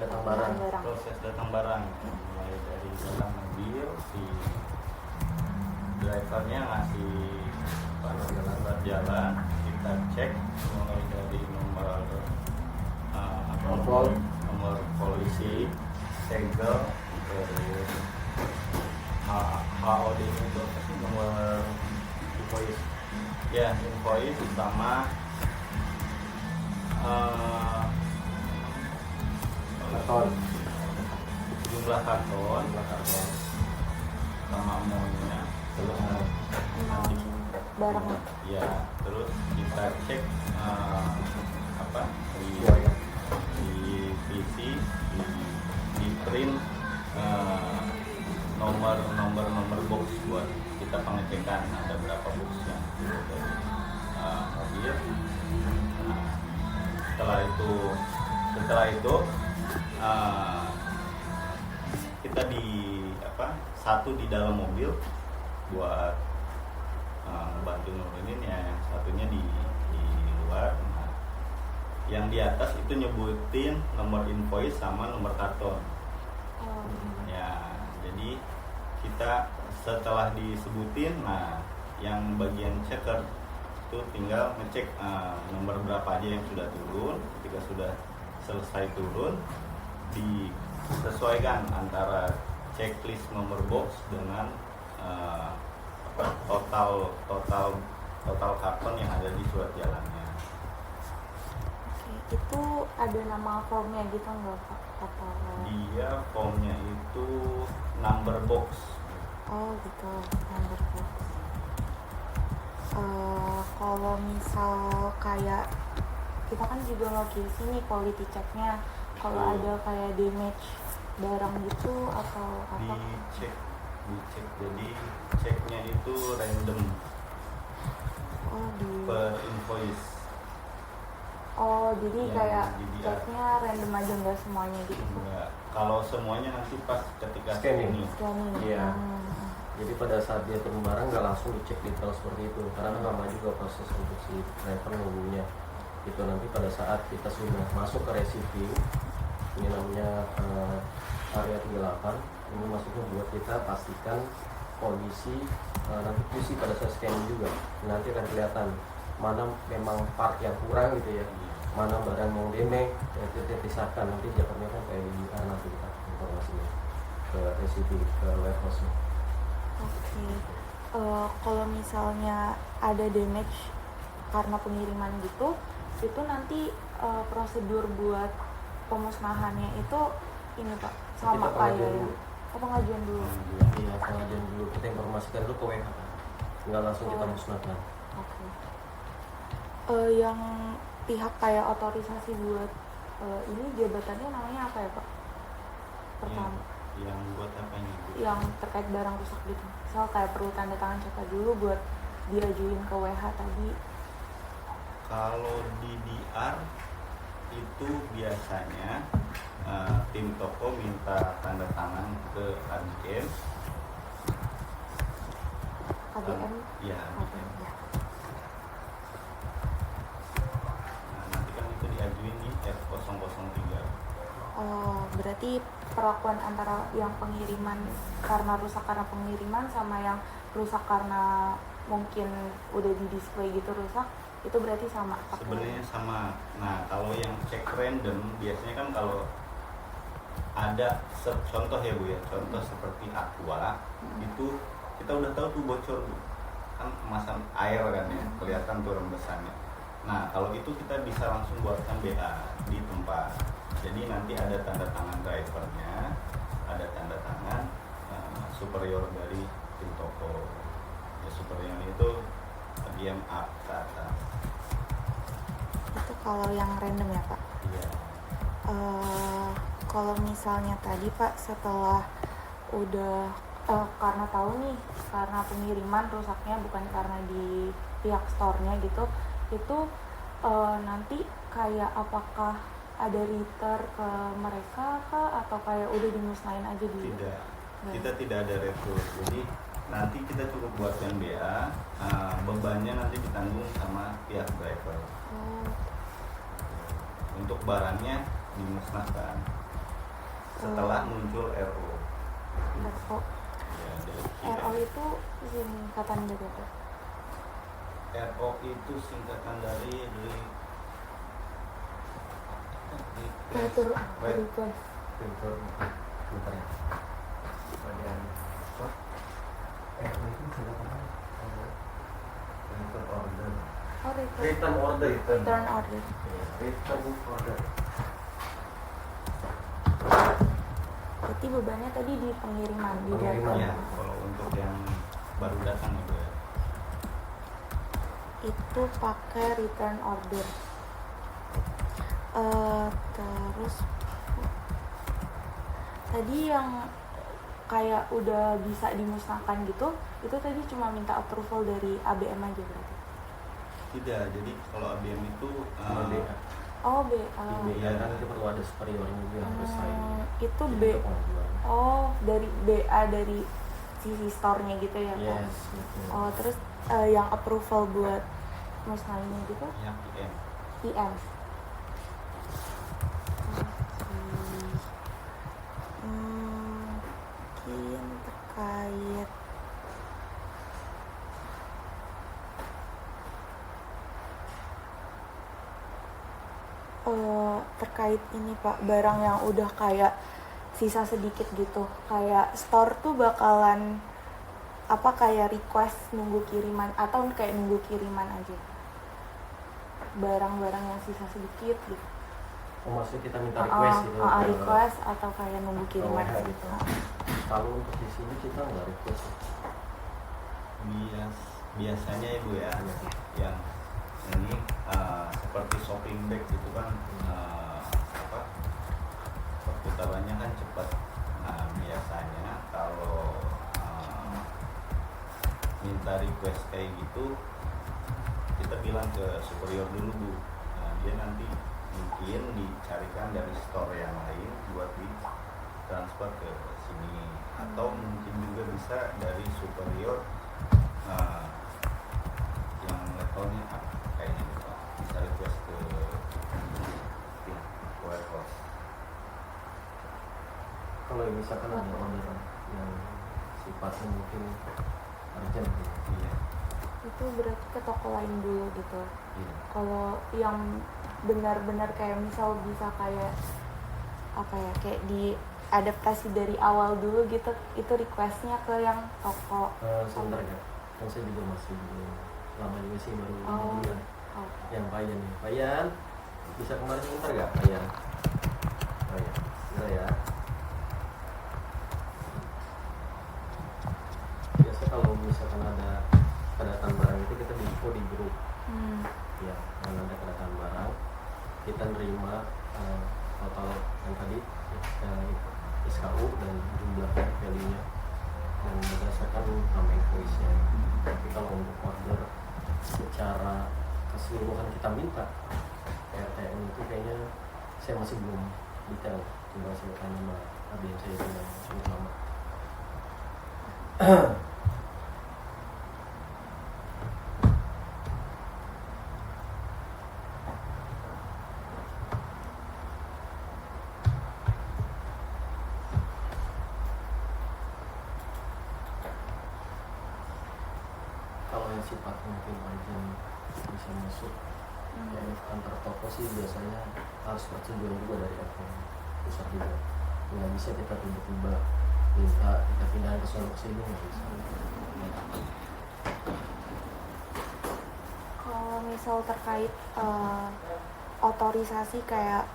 datang barang. Proses datang barang mulai dari datang mobil, si drivernya ngasih surat jalan, kita cek mulai dari nomor polisi, segel, terus HOD itu nomor invoice, ya invoice sama jumlah karton sama amountnya, terus barang. ya terus kita cek di PC, di print nomor box buat kita pengecekan ada berapa boxnya dari mobil. Nah, setelah itu kita satu di dalam mobil buat bantu nurunin, yang satunya di luar. Nah, yang di atas itu nyebutin nomor invoice sama nomor karton. Ya, jadi kita setelah disebutin, nah yang bagian checker itu tinggal ngecek nomor berapa aja yang sudah turun. Ketika sudah selesai turun, disesuaikan antara checklist nomor box dengan total karton yang ada di surat jalannya. Oke, itu ada nama formnya gitu nggak Pak? Atau Dia formnya itu number box. oh gitu, number box. Kalau misal kayak kita kan juga nge-QC nih quality checknya, kalau ada kayak damage barang gitu atau apa? Dicek, jadi ceknya itu random per invoice. Oh, jadi Ya, kayak jadi ceknya random aja, nggak semuanya gitu? Enggak, kalau semuanya nanti pas ketika Scanning. Scanning. Iya. Jadi pada saat dia turun barang nggak langsung dicek detail seperti itu, karena lama juga proses untuk si driver nunggunya. Itu nanti pada saat kita sudah masuk ke receiving, ini namanya area 38, ini masuknya buat kita pastikan kondisi, nanti QC pada saat scanning juga nanti akan kelihatan mana memang part yang kurang gitu ya, mana barang yang damage, itu dipisahkan. Nanti jatuhnya kan kayak di nanti kita informasinya ke receiving, ke warehouse. Oke. Kalau misalnya ada damage karena pengiriman gitu, itu nanti prosedur buat pemusnahannya itu ini Pak, sama Kita kayak pengajuan ya? dulu. Pengajuan dulu. Iya, pengajuan dulu, kita informasikan dulu ke WH, nggak langsung kita musnahkan. Oke. Yang pihak kayak otorisasi buat ini jabatannya namanya apa ya Pak? Pertama. Yang buat apanya? Yang terkait barang rusak gitu. Misal kayak perlu tanda tangan siapa dulu buat diajuin ke WH tadi. Kalau di DR itu biasanya tim toko minta tanda tangan ke ADM. ADM? Ya, ADM. Ya. Nah, nanti kan itu diajuin di F003. Oh, berarti perlakuan antara yang pengiriman karena rusak karena pengiriman sama yang rusak karena mungkin udah di display gitu rusak, itu berarti sama? Sebenarnya sama. Nah, kalau yang cek random biasanya kan kalau ada contoh ya Bu ya, contoh seperti Aqua itu kita udah tahu tuh bocor Bu. Kan kemasan air kan ya, kelihatan tuh rembesannya. Nah, kalau itu kita bisa langsung buatkan BA di tempat. Jadi nanti ada tanda tangan drivernya, ada tanda tangan superior dari tim toko. Ya, superior itu diam up ke atas. Itu kalau yang random ya Pak? Iya. Kalau misalnya tadi Pak setelah udah karena tahu nih karena pengiriman rusaknya bukan karena di pihak store-nya gitu, itu nanti kayak apakah ada retur ke mereka kah atau kayak udah dimusnahin aja dulu? Tidak, kita tidak ada retur. Jadi nanti kita cukup buatkan BA, bebannya nanti ditanggung sama pihak driver. Untuk barangnya dimusnahkan. setelah muncul RO. RO. Ya, dari RO itu singkatan dari apa? RO itu singkatan dari Return Wait. request. Printer bentar ya. Bagian apa? Itu singkatannya return order. Oh, return. Return order. Return order. Return order. Berarti bebannya tadi di pengiriman, di Pengiriman, datang. ya, kalau untuk yang baru datang itu ya. Itu pakai return order. Terus tadi yang kayak udah bisa dimusnahkan gitu, itu tadi cuma minta approval dari ABM aja berarti. Tidak, jadi kalau ABM itu BA. Oh, BA. Di BA kan itu perlu ada superiornya juga harus sign. Itu Jadi B. untuk pengajuan. Oh, dari BA dari sisi store-nya gitu ya, Pak? Yes, betul. Oh, terus yang approval buat musnahinnya gitu yang PM. PM. Mungkin terkait terkait ini Pak, barang yang udah kayak sisa sedikit gitu, kayak store tuh bakalan apa kayak request nunggu kiriman atau kayak nunggu kiriman aja barang-barang yang sisa sedikit gitu. Oh, maksudnya kita minta request gitu. ke- Request atau kayak nunggu kiriman Oh, gitu. Kalau untuk di sini kita nggak request. Biasanya ibu ya, yang ini seperti shopping bag gitu kan, apa perputarannya kan cepat. Nah biasanya kalau minta request kayak gitu, kita bilang ke superior dulu Bu. Nah, dia nanti mungkin dicarikan dari store yang lain buat di transfer ke sini, atau mungkin juga bisa dari superior yang levelnya up kayaknya gitu, bisa request ke pihak warehouse. Kalau misalkan ada order yang sifatnya mungkin urgent gitu. Iya. Itu berarti ke toko lain dulu gitu. Iya. Kalau yang benar-benar kayak misal bisa kayak apa ya, kayak diadaptasi dari awal dulu gitu, itu requestnya ke yang toko. Sebentar ya, kan saya juga masih belum lama juga sih, baru 5 Oh. bulan. Oh. Yang Payan nih, Payan bisa kemarin sebentar gak Payan? Oh ya, bisa ya. Biasa kalau misalkan ada kedatangan barang itu kita info di grup. Ya, kalau ada kedatangan barang kita nerima total yang tadi SKU dan jumlahnya, value-nya, dan berdasarkan nama invoice-nya. Tapi kalau untuk order secara keseluruhan kita minta RTM itu kayaknya saya masih belum detail. Coba saya tanya sama ABM saya itu yang cukup lama. Kalau yang sifatnya mungkin urgent bisa masuk ya, antar toko sih biasanya harus persetujuan juga dari FM pusat juga. Nggak bisa kita tiba-tiba minta kita pindahin ke sono sini, nggak bisa. Kalau misal terkait otorisasi kayak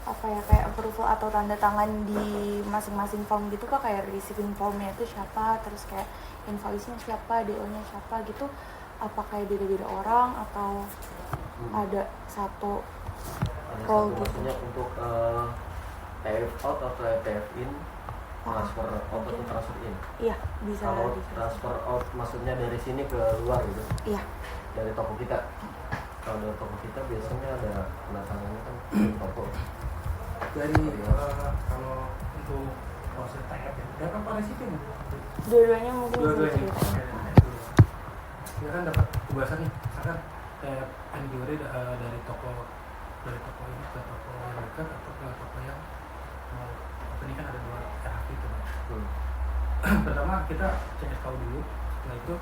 apa ya, kayak approval atau tanda tangan di masing-masing form gitu Pak, kayak receiving formnya itu siapa, terus kayak invoice-nya siapa, DO-nya siapa gitu, apa kayak beda-beda orang atau ada satu Ada role satu gitu? maksudnya untuk TF out atau TF in, transfer out atau transfer in. Iya, bisa Kalau bisa. transfer out maksudnya dari sini ke luar gitu, Iya. dari toko kita. Kalau dari toko kita biasanya ada penatangannya kan di toko. Dari kalau untuk proses TF ya, udah kan pada situ ya? Dua-duanya mungkin bisa Dua-duanya. diceritain. Ya kan dapat tugasan nih, misalkan TF anjuri dari toko dari toko ini ke toko yang dekat atau ke toko yang mau ini kan ada 2 RHP itu Pak. Pertama kita cek SKU dulu, setelah itu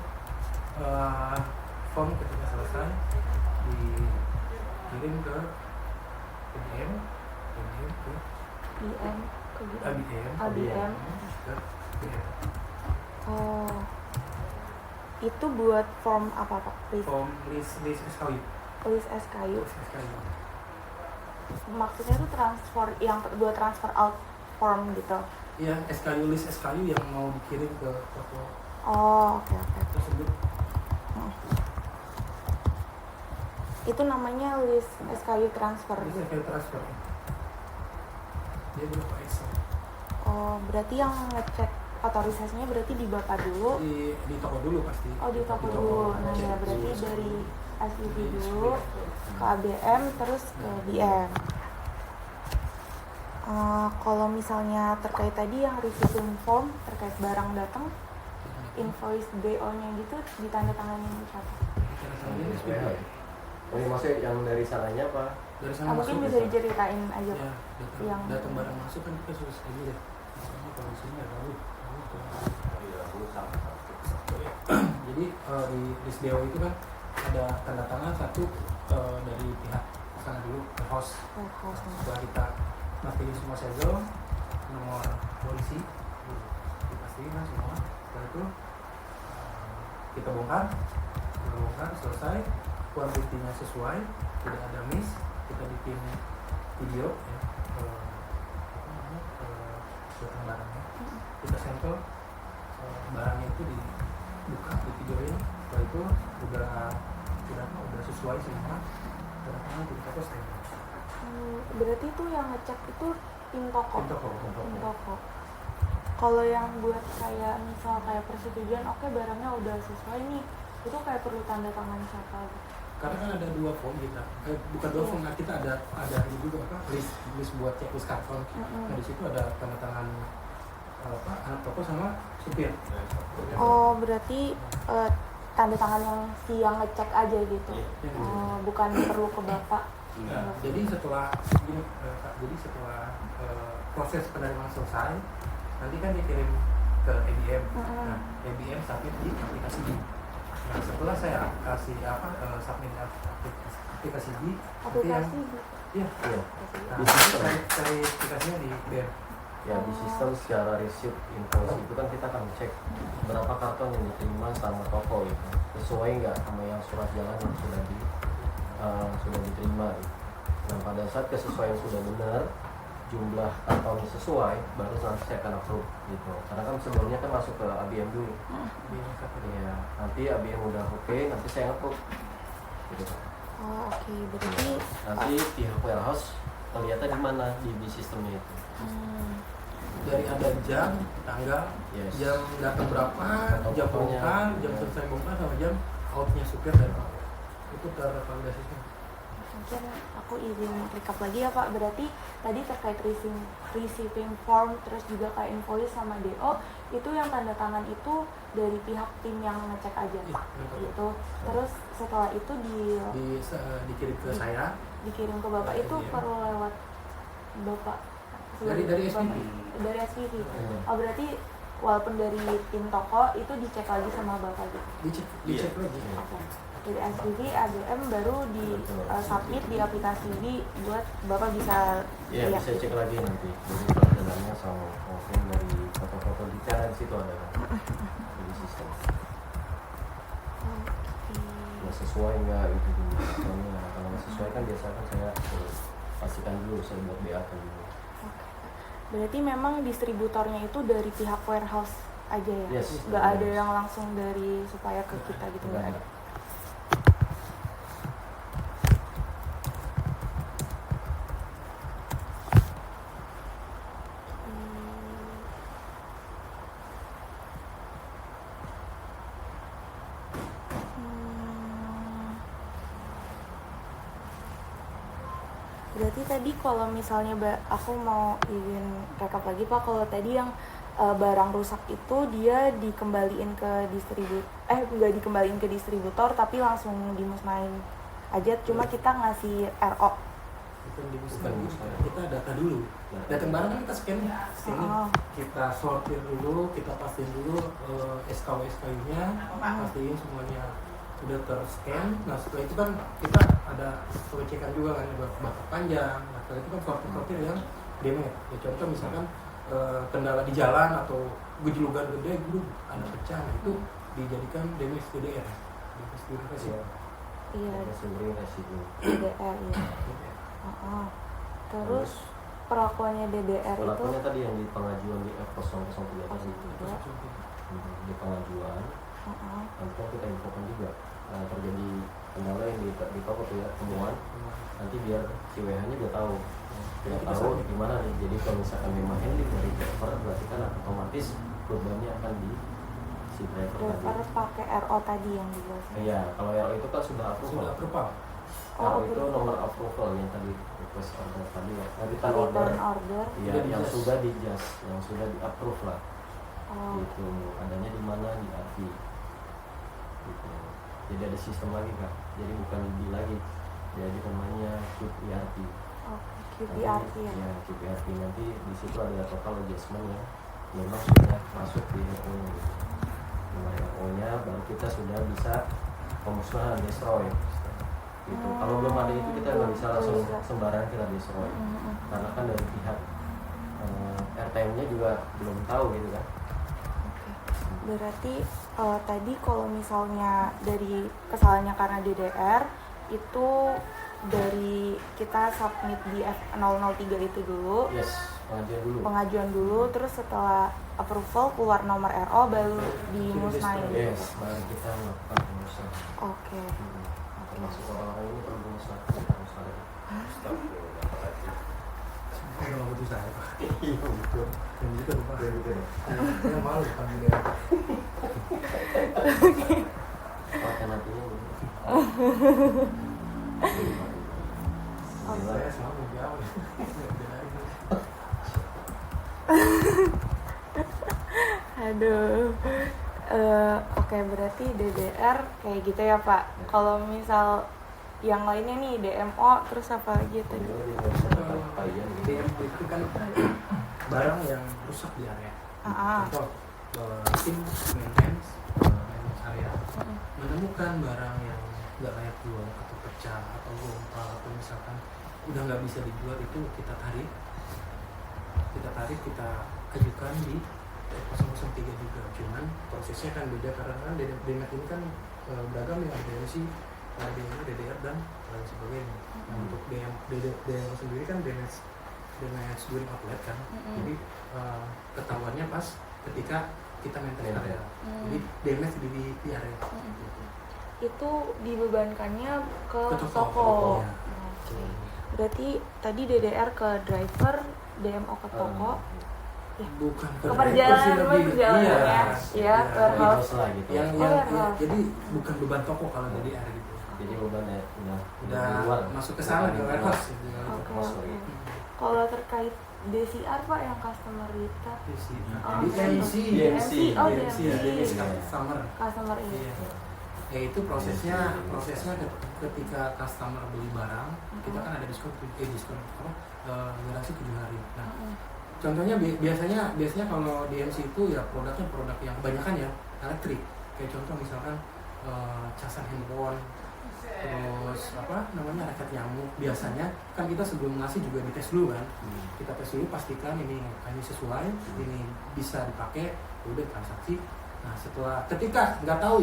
form ketika selesai dikirim ke BM ke IM ke ABM ABM. ke BM. Oh, itu buat form apa Pak? Form list SKU. List SKU. List SKU. Maksudnya itu transfer yang buat transfer out form gitu. Iya, SKU list SKU yang mau dikirim ke toko Oh, oke. tersebut. Itu namanya list SKU transfer. List SKU transfer. Dia berupa Excel. Oh, berarti yang ngecek otorisasinya berarti di Bapak dulu. Di toko dulu pasti. Oh, di toko dulu. Nah, ya berarti dari SPV dulu ke ABM terus ke BM. Kalau misalnya terkait tadi yang receiving form terkait barang datang, invoice BO-nya gitu ditandatangani siapa? Oh, ini maksudnya yang dari sananya apa? Dari sana Mungkin masuk bisa diceritain aja ya, Pak. yang yang datang barang masuk kan kita sudah segini deh. Misalnya kalau di sini ada lu. Jadi di list BO itu kan ada tanda tangan satu dari pihak sana dulu ke host. warehouse. Setelah kita masukin semua segel, nomor polisi, dipastiin lah semua. Setelah itu kita bongkar selesai, kuantitinya sesuai, tidak ada miss, kita bikin video ya, tentang barangnya, kita sampel barangnya itu dibuka, di videoin, setelah itu udah sesuai semua, ternyata kita post ya. Berarti itu yang ngecek itu tim toko. Tim toko. Kalau yang buat kayak misal kayak persetujuan, oke barangnya udah sesuai nih, itu kayak perlu tanda tangan siapa gitu. Karena kan ada 2 form kita, bukan 2 form, kita ada ini juga apa list buat checklist karton. Nah di situ ada tanda tangan anak toko sama supir. Oh, berarti tanda tangan yang si yang ngecek aja gitu. Bukan perlu ke Bapak. Nah, jadi setelah gini, Kak, proses penerimaan selesai, nanti kan dikirim ke ABM. Nah, ABM submit di aplikasi B. Nah, setelah saya kasih submit aplikasi B, Aplikasi iya. Nah, Di sistem. cari aplikasinya di BM. Ya di sistem secara receipt invoice itu kan kita akan cek berapa karton yang diterima sama toko gitu, sesuai nggak sama yang surat jalan yang sudah diterima gitu. Nah pada saat kesesuaian sudah benar, jumlah kartonnya sesuai, baru nanti saya akan approve gitu. Karena kan sebelumnya kan masuk ke ABM dulu. Ya nanti ABM udah oke, nanti saya approve gitu. Oh, oke. Berarti Nanti pihak warehouse melihatnya di mana di sistemnya itu. Dari ada jam, tanggal, Yes. jam datang berapa, jam Tokonya. bongkar, jam selesai bongkar sama jam outnya supir dan itu tervalidasi semua. mungkin aku izin recap lagi ya Pak. Berarti tadi terkait receiving form terus juga kayak invoice sama DO itu yang tanda tangan itu dari pihak tim yang ngecek aja Iya, gitu. Terus setelah itu dikirim ke saya dikirim ke Bapak itu Iya. perlu lewat Bapak dari SPV. Bapak- dari SPV. Iya. Oh berarti walaupun dari tim toko itu dicek lagi sama Bapak gitu. dicek lagi. Oke. Dari SPV, ABM baru di submit di aplikasi ini buat Bapak bisa Iya lihat bisa gitu. cek lagi nanti. Jadi perjalanannya sama maupun dari foto-foto detail di situ ada di sistem. Oke. Nggak sesuai nggak itu dulu. Soalnya kalau nggak sesuai kan biasanya kan saya pastikan dulu saya buat BA dulu. Oke. Berarti memang distributornya itu dari pihak warehouse aja ya? Yes, Nggak dari ada warehouse. yang langsung dari supaya ke kita gitu nggak ada? Berarti tadi kalau misalnya aku mau izin rekap lagi Pak, kalau tadi yang barang rusak itu dia dikembaliin ke nggak dikembaliin ke distributor tapi langsung dimusnahin aja, cuma kita ngasih RO bukan di Bukan mustahil. kita data dulu. Datang barang kan kita scan sini, Oh. kita sortir dulu, kita pastiin dulu SKU-nya, pastiin semuanya sudah ter-scan. Nah setelah itu kan kita ada pengecekan juga kan, ada batas panjang. Nah setelah itu kan sortir yang damage. Ya contoh misalkan kendala di jalan atau gejolugan gede, ada pecah, nah, itu dijadikan damage DDR. Damage Iya. Iya, Sembering residu. DDR ya. Terus perlakuannya DDR itu Pelakunya tadi yang di pengajuan di F003 tadi. 03. Di pengajuan nanti kan kita infokan juga terjadi kendala yang di toko tuh ya, temuan, nanti biar si WH nya dia tahu gimana nih. Jadi kalau misalkan memang handling dari driver, berarti kan otomatis bebannya akan di si driver driver tadi. pakai RO tadi yang dijelaskan. Iya, kalau RO itu kan sudah approval. Sudah approval. RO itu nomor approval yang tadi request order tadi ya, return Return order. order. Iya, Sudah yang di-just. sudah di-just, yang sudah di-approve lah. Oh, Gitu, adanya di mana, di RT. Gitu. Jadi ada sistem lagi kak, jadi bukan di lagi, jadi namanya QPRT. oke, QPRT ya. Ya, QPRT nanti di situ ada total adjustment ya, memang sudah masuk di RO nya gitu. Nah, RO nya baru kita sudah bisa pemusnahan, destroy gitu. Kalau belum ada itu kita nggak bisa langsung sembarang kita destroy, karena kan dari pihak RTM nya juga belum tahu gitu kan. Oke. Berarti tadi kalau misalnya dari kesalahannya karena DDR itu dari kita submit di F003 itu dulu, Yes, pengajuan dulu. terus setelah approval keluar nomor RO baru dimusnahin. Yes, baru kita melakukan pemusnahan. Oke. Termasuk orang-orang ini perlu pemusnahan, kita harus ada. Astagfirullahaladzim. Kalau butuh saya Pak. Iya betul. Dan juga Pak. Iya betul. Saya malu panggil dia. Alternatifnya ini. Saya selalu jauh. Aduh. Oke, berarti DDR kayak gitu ya Pak. Kalau misal yang lainnya nih DMO terus apa lagi tadi? DMO itu kan barang yang rusak di area. Contoh, tim maintenance area menemukan barang yang nggak layak jual atau pecah atau gompal atau misalkan udah nggak bisa dijual, itu kita tarik, kita ajukan di 003 juga. Cuman prosesnya kan beda karena kan DMF ini kan beragam ya, ada DMC, ada DDR dan lain sebagainya. Nah, untuk DM sendiri kan damage during outlet kan, jadi ketahuannya pas ketika kita maintenance area. Jadi damage di area. Itu dibebankannya ke Ke toko. toko. Ya. Oke. Berarti tadi DDR ke driver, DMO ke toko, Bukan ke perjalanan perjalanannya, ya, warehouse. lah gitu. yang warehouse. jadi bukan beban toko kalau jadi area gitu. Jadi beban ya Udah di luar. masuk ke sana ke warehouse gitu. Oke, Mas, oke. sorry. Kalau terkait DCR Pak yang customer kita, Jadi MC, DMC, oh DMC, DMC, customer. customer ini. Iya. Ya itu prosesnya ketika customer beli barang, kita kan ada diskon garansi 7 hari. Nah, contohnya biasanya kalau DMC itu ya produk yang kebanyakan ya elektrik. Kayak contoh misalkan casan handphone, terus raket nyamuk. Biasanya kan kita sebelum ngasih juga dites dulu kan. Kita tes dulu, pastikan ini sesuai, ini bisa dipakai, udah transaksi. Nah ketika nggak tahu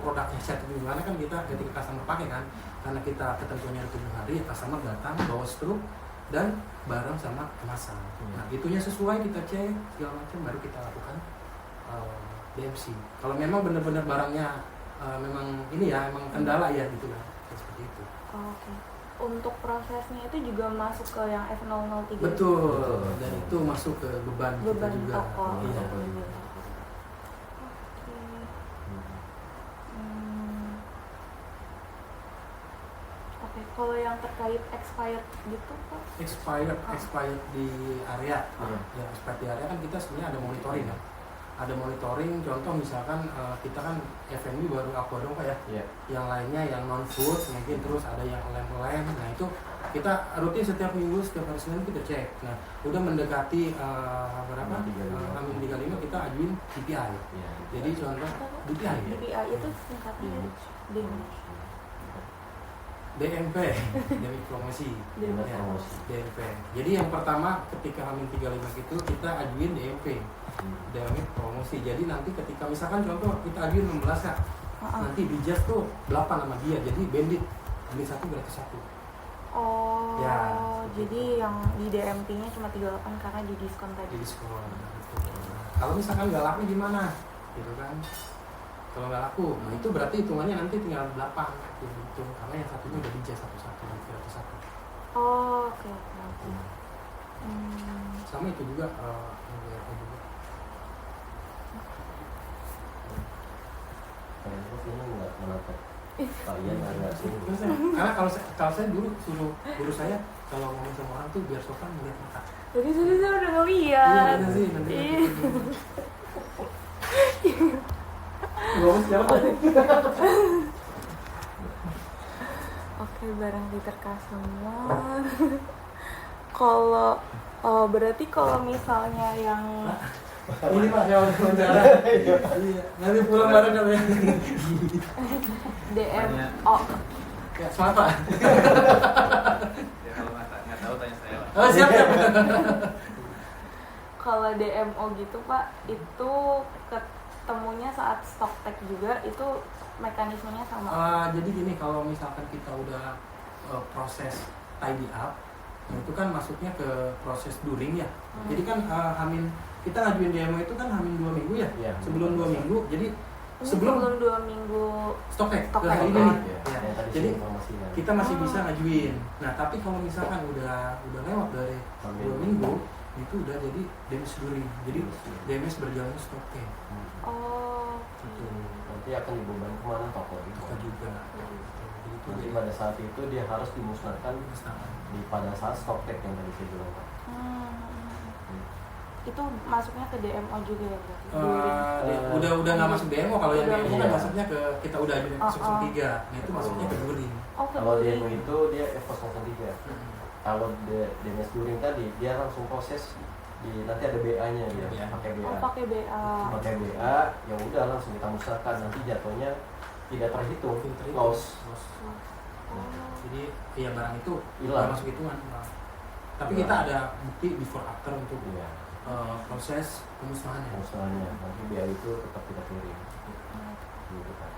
produknya set gimana kan, kita ketika customer pakai kan, karena kita ketentuannya 7 hari, ya customer datang bawa struk dan barang sama kemasan. Nah itunya sesuai, kita cek segala macam, baru kita lakukan DMC. Kalau memang benar-benar barangnya memang emang kendala ya gitu kan, seperti itu. Oke. Untuk prosesnya itu juga masuk ke yang F003. Betul. Dan itu masuk ke beban kita juga. toko. Iya. Oke. Oke, kalau yang terkait expired gitu Pak? Expired di area. Ya, expired di area kan kita sebenarnya ada monitoring kan. Ada monitoring, contoh misalkan kita kan F&B baru aqua dong Pak ya. Iya. Yang lainnya yang non food mungkin, terus ada yang lem. Nah itu kita rutin setiap minggu, setiap hari Senin kita cek. Nah, udah mendekati berapa? Amin 35 kita ajuin DPI. Iya. Jadi contoh DPI ya? DPI itu singkatnya damage. DMP, Damage Promosi. Damage Ya, promosi. DMP. Jadi yang pertama ketika Amin 35 itu kita ajuin DMP, Damage Promosi. Jadi nanti ketika misalkan contoh kita ajuin 16 ya, nanti di jazz tuh 8 sama dia, jadi bandit beli 1 gratis 1. Oh, Ya. jadi yang di DMP-nya cuma 38 karena di diskon Di tadi. diskon gitu. Nah, kalau misalkan nggak laku gimana gitu kan, kalau nggak laku nah itu berarti hitungannya nanti tinggal 8 gitu, karena yang satunya udah di jazz satu-satu gratis 1. Oh, oke. Oke. Sama itu juga yang DRP juga. Kalian terus ini nggak menatap kalian agak sih. Karena kalau saya dulu suruh guru saya kalau ngomong sama orang tuh biar sopan melihat mata. Jadi saya udah Iya ngeliat. bener sih, nanti Ih. ngomong siapa? Oke, barang diterkas semua. Kalau berarti kalau misalnya yang Ini Pak, saya mau wawancara. Iya, nanti pulang bareng katanya. DM, oh Ya, selamat Pak. Ya kalau nggak tahu tanya saya lah. Oh, siap. kalau DMO gitu Pak, itu ketemunya saat stock take juga, itu mekanismenya sama. Jadi gini, kalau misalkan kita udah proses tidy up, itu kan masuknya ke proses during ya. Jadi kan kita ngajuin demo itu kan hamin 2 minggu ya. Iya. Sebelum 2 minggu, jadi Ini sebelum 2 minggu. stock take Stock ke hari take. ini. Iya. Ya. Yang tadi Jadi informasinya. kita masih bisa ngajuin. Nah, tapi kalau misalkan udah lewat dari 2 minggu, itu udah jadi damage during. Jadi damage berjalan stock take. Oh. Gitu. Nanti akan dibeban kemana toko itu. Kita juga. Begitu. Nanti pada saat itu dia harus dimusnahkan pada saat stock take yang tadi saya bilang Pak. Itu masuknya ke DMO juga ya berarti? Udah nggak masuk demo. Kalau yang Udah, demo iya. kan masuknya ke kita udah ajuin F03. Nah itu masuknya ke during. Oh, ke Kalau during. demo itu dia F03. Kalau DNS during tadi dia langsung proses nanti ada BA-nya dia Iya. pakai BA. Oh, pakai BA. Pakai BA ya udah langsung kita musnahkan, nanti jatuhnya tidak terhitung Filter itu. loss. Oh. Jadi ya barang itu Hilang. nggak masuk hitungan. Tapi Hilang. kita ada bukti before after untuk Iya, proses pemusnahannya. musnahnya nanti BA itu tetap kita kirim gitu kan.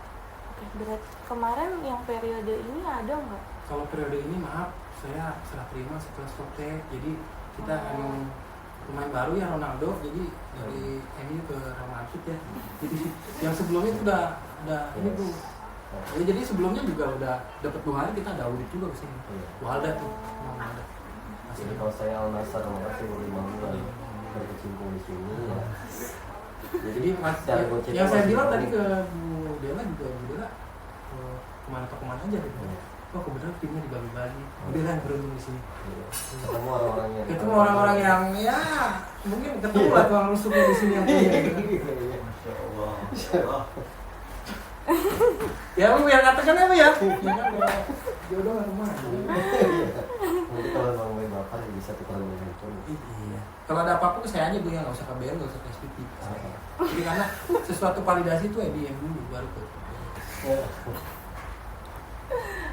Oke, berarti kemarin yang periode ini ada nggak? Kalau periode ini maaf saya serah terima setelah stock take. Jadi kita emang pemain baru ya Ronaldo, jadi dari MU ke Real Madrid ya. Jadi yang sebelumnya itu udah ini tuh. Ya, jadi sebelumnya juga udah dapat 2 hari kita ada audit juga ke sini. Iya. Walda tuh, Walda. Jadi kalau saya Al Nassr makasih baru 5 bulan berkecimpung di sini ya. Jadi secara gocek yang saya masih bilang baru. tadi ke Bu Dela juga, Bu Dela kemana aja gitu. Iya. Oh kebetulan timnya dibagi-bagi. Bu Dela yang beruntung di sini. Iya. Ketemu orang-orang yang Ketemu orang-orang yang ya mungkin ketemu lah tuang rusuknya di sini yang punya. Gitu. Iya. Masya Allah. Ya Bu yang katakan ya Bu ya. Ya kan ya. Jodoh nggak kemana. Nanti kalau mau main bapak ya bisa tukar dengan itu. Iya. Kalau ada apa-apa saya aja Bu ya, nggak usah KBR, nggak usah SPP. Jadi karena sesuatu validasi itu EDM dulu baru ke.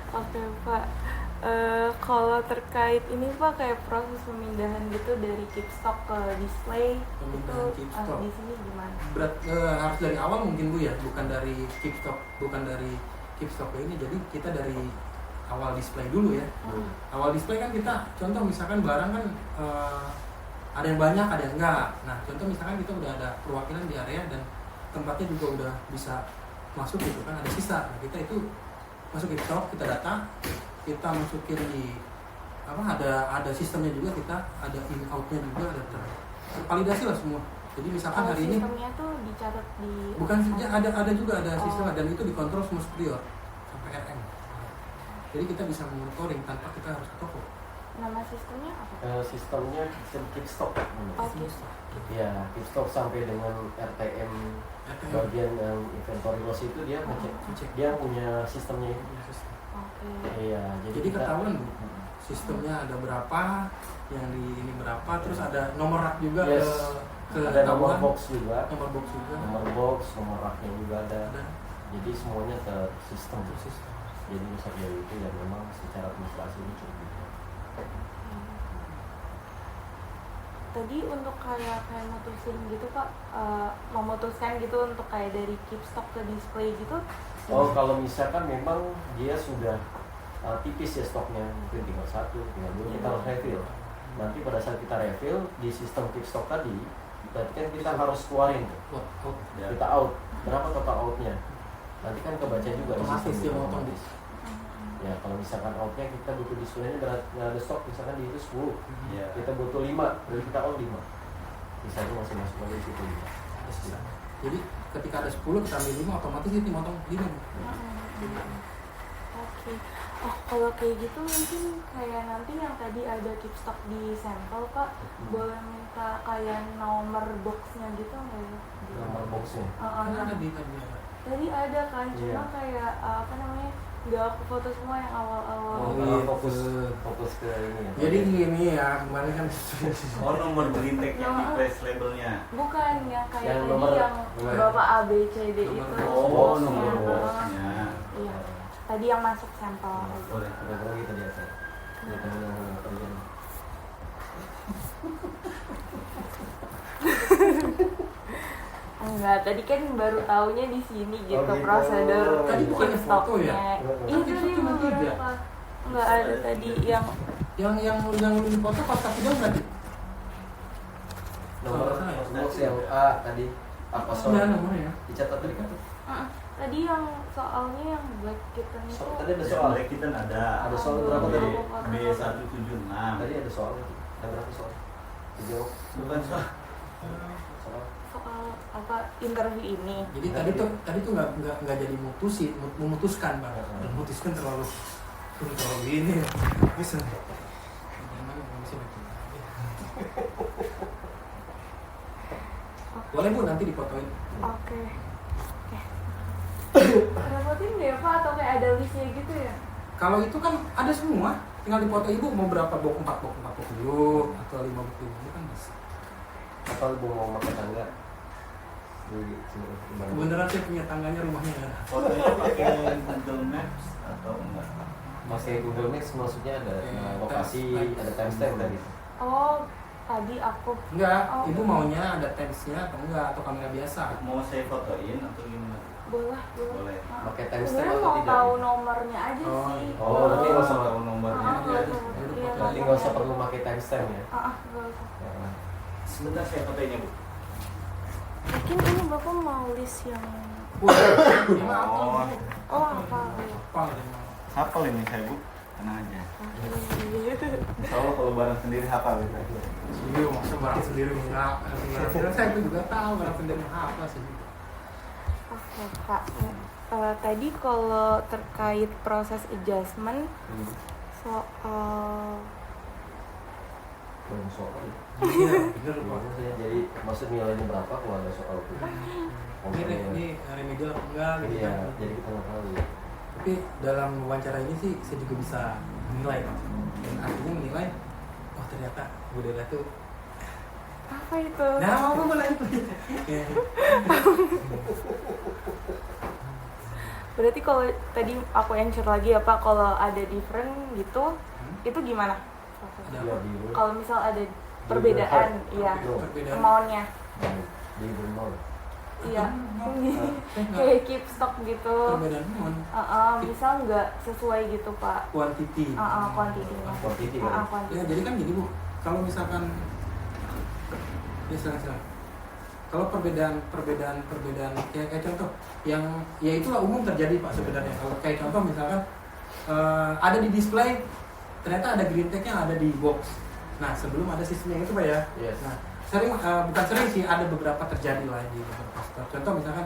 Oke Pak, kalau terkait ini Pak kayak proses pemindahan gitu dari keep stock ke display Pemindahan itu keep stock. di sini gimana? Berat harus dari awal mungkin Bu ya, bukan dari keep stock ini. Jadi kita dari awal display dulu ya. Awal display kan kita contoh misalkan barang kan ada yang banyak, ada yang enggak. Nah, contoh misalkan kita udah ada perwakilan di area dan tempatnya juga udah bisa masuk gitu kan, ada sisa. Nah, kita itu masuk keep stock, kita data, kita masukin di ada sistemnya juga, kita ada in outnya juga, ada tervalidasi lah semua. Jadi misalkan hari ini Sistemnya tuh dicatat di bukan saja ada juga ada sistem dan itu dikontrol semua superior sampai RM. Jadi kita bisa monitoring tanpa kita harus ke toko. Nama sistemnya apa? Sistemnya sistem keep stock. Oh, keep stock. Ya, keep stock sampai dengan RTM bagian yang inventory loss itu dia ngecek. Cek. Dia punya sistemnya itu. Oke. Iya, Jadi ketahuan Bu. sistemnya ada berapa, yang di ini berapa, terus ada nomor rak juga Yes. ke Ada nomor tabungan. box juga, Nomor box juga. nomor box, nomor raknya juga ada. Ada Jadi semuanya ke sistem. sistem. Jadi sejauh itu ya memang secara administrasi ini cukup bisa. Tadi untuk kayak mutusin gitu Pak, memutuskan gitu untuk kayak dari keep stock ke display gitu. Oh, kalau misalkan memang dia sudah tipis ya stoknya, mungkin tinggal 1, tinggal 2, kita harus refill. Nanti pada saat kita refill di sistem keep stock tadi, berarti kan kita harus keluarin tuh. Buat out. Ya. Kita out, berapa total outnya? Nanti kan kebaca juga di Otomatis sistem dia itu, motong. otomatis. Ya kalau misalkan outnya kita butuh displaynya nggak ada stok, misalkan di itu 10, Ya. kita butuh 5, berarti kita out 5. Misalnya masih masuk lagi di situ 5. Ada sisa. Jadi ketika ada 10 kita ambil 5, otomatis dia dimotong 5. Oke. Oh, kalau kayak gitu mungkin kayak nanti yang tadi ada keep stock di sampel Pak, boleh minta kayak nomor boxnya gitu nggak ya? Nomor boxnya. Karena Yang ada di tadi ada. tadi ada kan, cuma Iya. kayak apa namanya, nggak aku foto semua yang awal-awal. Oh, iya, kalau fokus betul. fokus ke ini ya. Jadi gini ya, kemarin kan Oh, nomor green tag yang di flash labelnya. Bukan yang kayak Yang tadi nomor- yang nomor- Bapak A B C D Nomor itu. box. Oh, boxnya. nomor Heeh. boxnya. Iya. Tadi yang masuk sampel. Boleh. Berapa kita di atas? Ini temen yang mau kerjaan. Enggak, tadi kan baru taunya di sini gitu, gitu. prosedur Tadi bukannya foto ya? Iya, Tadi tadi cuma tiga. beberapa. Enggak ada tadi yang yang lu foto pas kasih jam berarti? Nomor box yang A tadi apa Iya, soal? nomornya. Dicatat tadi kan? tadi yang soalnya yang black kitten itu. Tadi ada Soal soal. kita ada. Ada soal berapa tadi? B176. Tadi ada soal. Ada berapa soal? Dijawab. Bukan soal. Soal. Soal apa interview ini. Jadi tadi tuh nggak jadi memutuskan Bang. Memutuskan terlalu ini. Bisa. Gimana nggak bisa baca. Boleh Bu nanti difotoin. Oke. Repotin deh Pak, atau kayak ada listnya gitu ya? Kalau itu kan ada semua, tinggal dipoto Ibu mau berapa box 4 box 40 dulu atau 5 box 5 kan bisa. Apa lu mau pakai tangga? Di sini. Kebenaran saya punya tangganya, rumahnya nggak ada. Fotonya pakai Google Maps atau enggak? Masih Google Maps maksudnya ada lokasi, ada timestamp dan gitu. Oh, tadi aku Enggak, Oh. Ibu maunya ada tensnya atau enggak atau kamera biasa? Mau saya fotoin atau gimana? boleh. Boleh. Pakai timestamp Sebenarnya atau mau tidak? tahu nomornya aja Oh, sih. Oh, berarti nggak usah tahu nomornya. Iya, Berarti nggak usah perlu pakai timestamp ya. nggak usah. Ya. Sebentar saya fotoinnya, Bu. Mungkin ini Bapak mau list yang Ini apa? Oh. oh apa? Apa ini? Hafal ini saya, Bu. Tenang aja. Insya Allah kalau barang sendiri hafal gitu. Iya, masa barang sendiri enggak. Barang saya itu juga tahu barang sendiri apa sih. Oke Pak. Tadi kalau terkait proses adjustment soal Belum soal. Iya, bener Pak. Maksudnya jadi maksud nilainya berapa kalau ada soal itu? Ini remedial apa enggak gitu Iya, kan. jadi kita nggak tahu. Tapi dalam wawancara ini sih saya juga bisa menilai Pak. Dan artinya menilai, oh ternyata Bu Dela tuh apa itu? nah mau mulai ya. Berarti kalau tadi aku answer lagi ya Pak, kalau ada different gitu, itu gimana? Ada Dia di Kalau misal ada perbedaan, iya, perbedaan. amount-nya, di Brunei. iya, Enggak. kayak keep stock gitu. Perbedaan mon Misal nggak sesuai gitu Pak, quantity. kuantitinya. Quantity kan? Ya jadi kan gini Bu, kalau misalkan ya silakan. Kalau perbedaan kayak contoh yang ya itulah umum terjadi Pak sebenarnya. Kalau kayak contoh misalkan ada di display ternyata ada green tag yang ada di box. Nah sebelum ada sistemnya itu Pak ya. Yes. Nah sering bukan sering sih, ada beberapa terjadi lah di beberapa store. Contoh misalkan,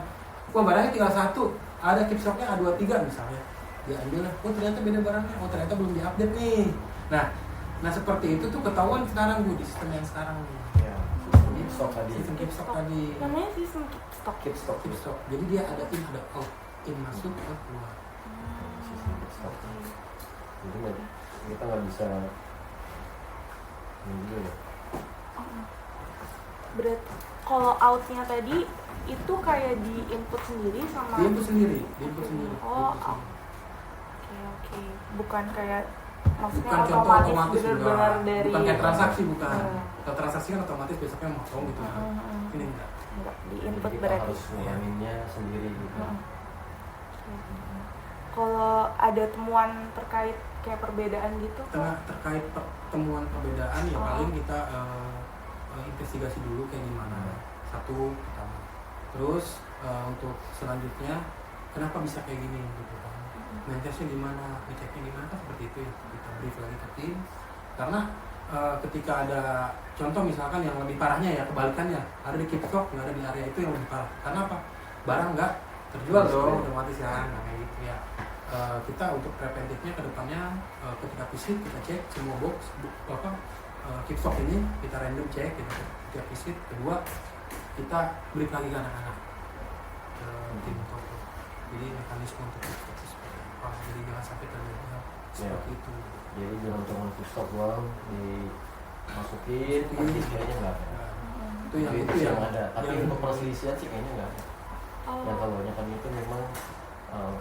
wah barangnya tinggal 1, ada keep stocknya A23 misalnya, dia ambil lah, oh ternyata beda barangnya, oh ternyata belum diupdate nih. Nah seperti itu tuh ketahuan sekarang Bu di sistem yang sekarang nih. Ya. Keep stock tadi. Sistem keep stock tadi. Namanya sistem keep stock. Keep stock. Keep stock. Jadi dia ada in, ada out, in masuk, out keluar. Sistem keep stock. Jadi kita nggak bisa ini dulu ya. Berarti kalau outnya tadi itu kayak di input sendiri sama Di input sendiri, di input sendiri. Oh, Di input sendiri. oke. Bukan kayak maksudnya Bukan contoh otomatis benar-benar enggak. dari Bukan kayak transaksi bukan. Hmm. Kalau transaksi kan otomatis besoknya motong gitu kan. Ini enggak. Enggak di Jadi input kita berarti. harus ngulaminnya sendiri gitu. Kalau ada temuan terkait kayak perbedaan gitu Terkait temuan perbedaan ya Oh. paling kita investigasi dulu kayak gimana. Satu pertama. Terus untuk selanjutnya kenapa bisa kayak gini gitu kan. Maintenance-nya gimana, ngeceknya gimana kan seperti itu ya. Kita brief lagi ke tim. Karena ketika ada contoh misalkan yang lebih parahnya ya kebalikannya, ada di keep stock nggak ada di area itu yang lebih parah. Karena apa? Barang nggak terjual dong otomatis kan, nah, kayak gitu ya. Kita untuk preventifnya ke depannya ketika visit kita cek semua box keep stock ini kita random cek kita tiap visit. Kedua kita brief lagi ke anak-anak ke tim toko. Jadi mekanisme untuk keep stock seperti apa, jadi jangan sampai terjadi hal seperti itu. Jadi jangan cuma stok doang dimasukin, tapi kayaknya nggak ada. Itu yang ada. Tapi yang- untuk perselisihan sih kayaknya nggak ada. Yang kalau kan itu memang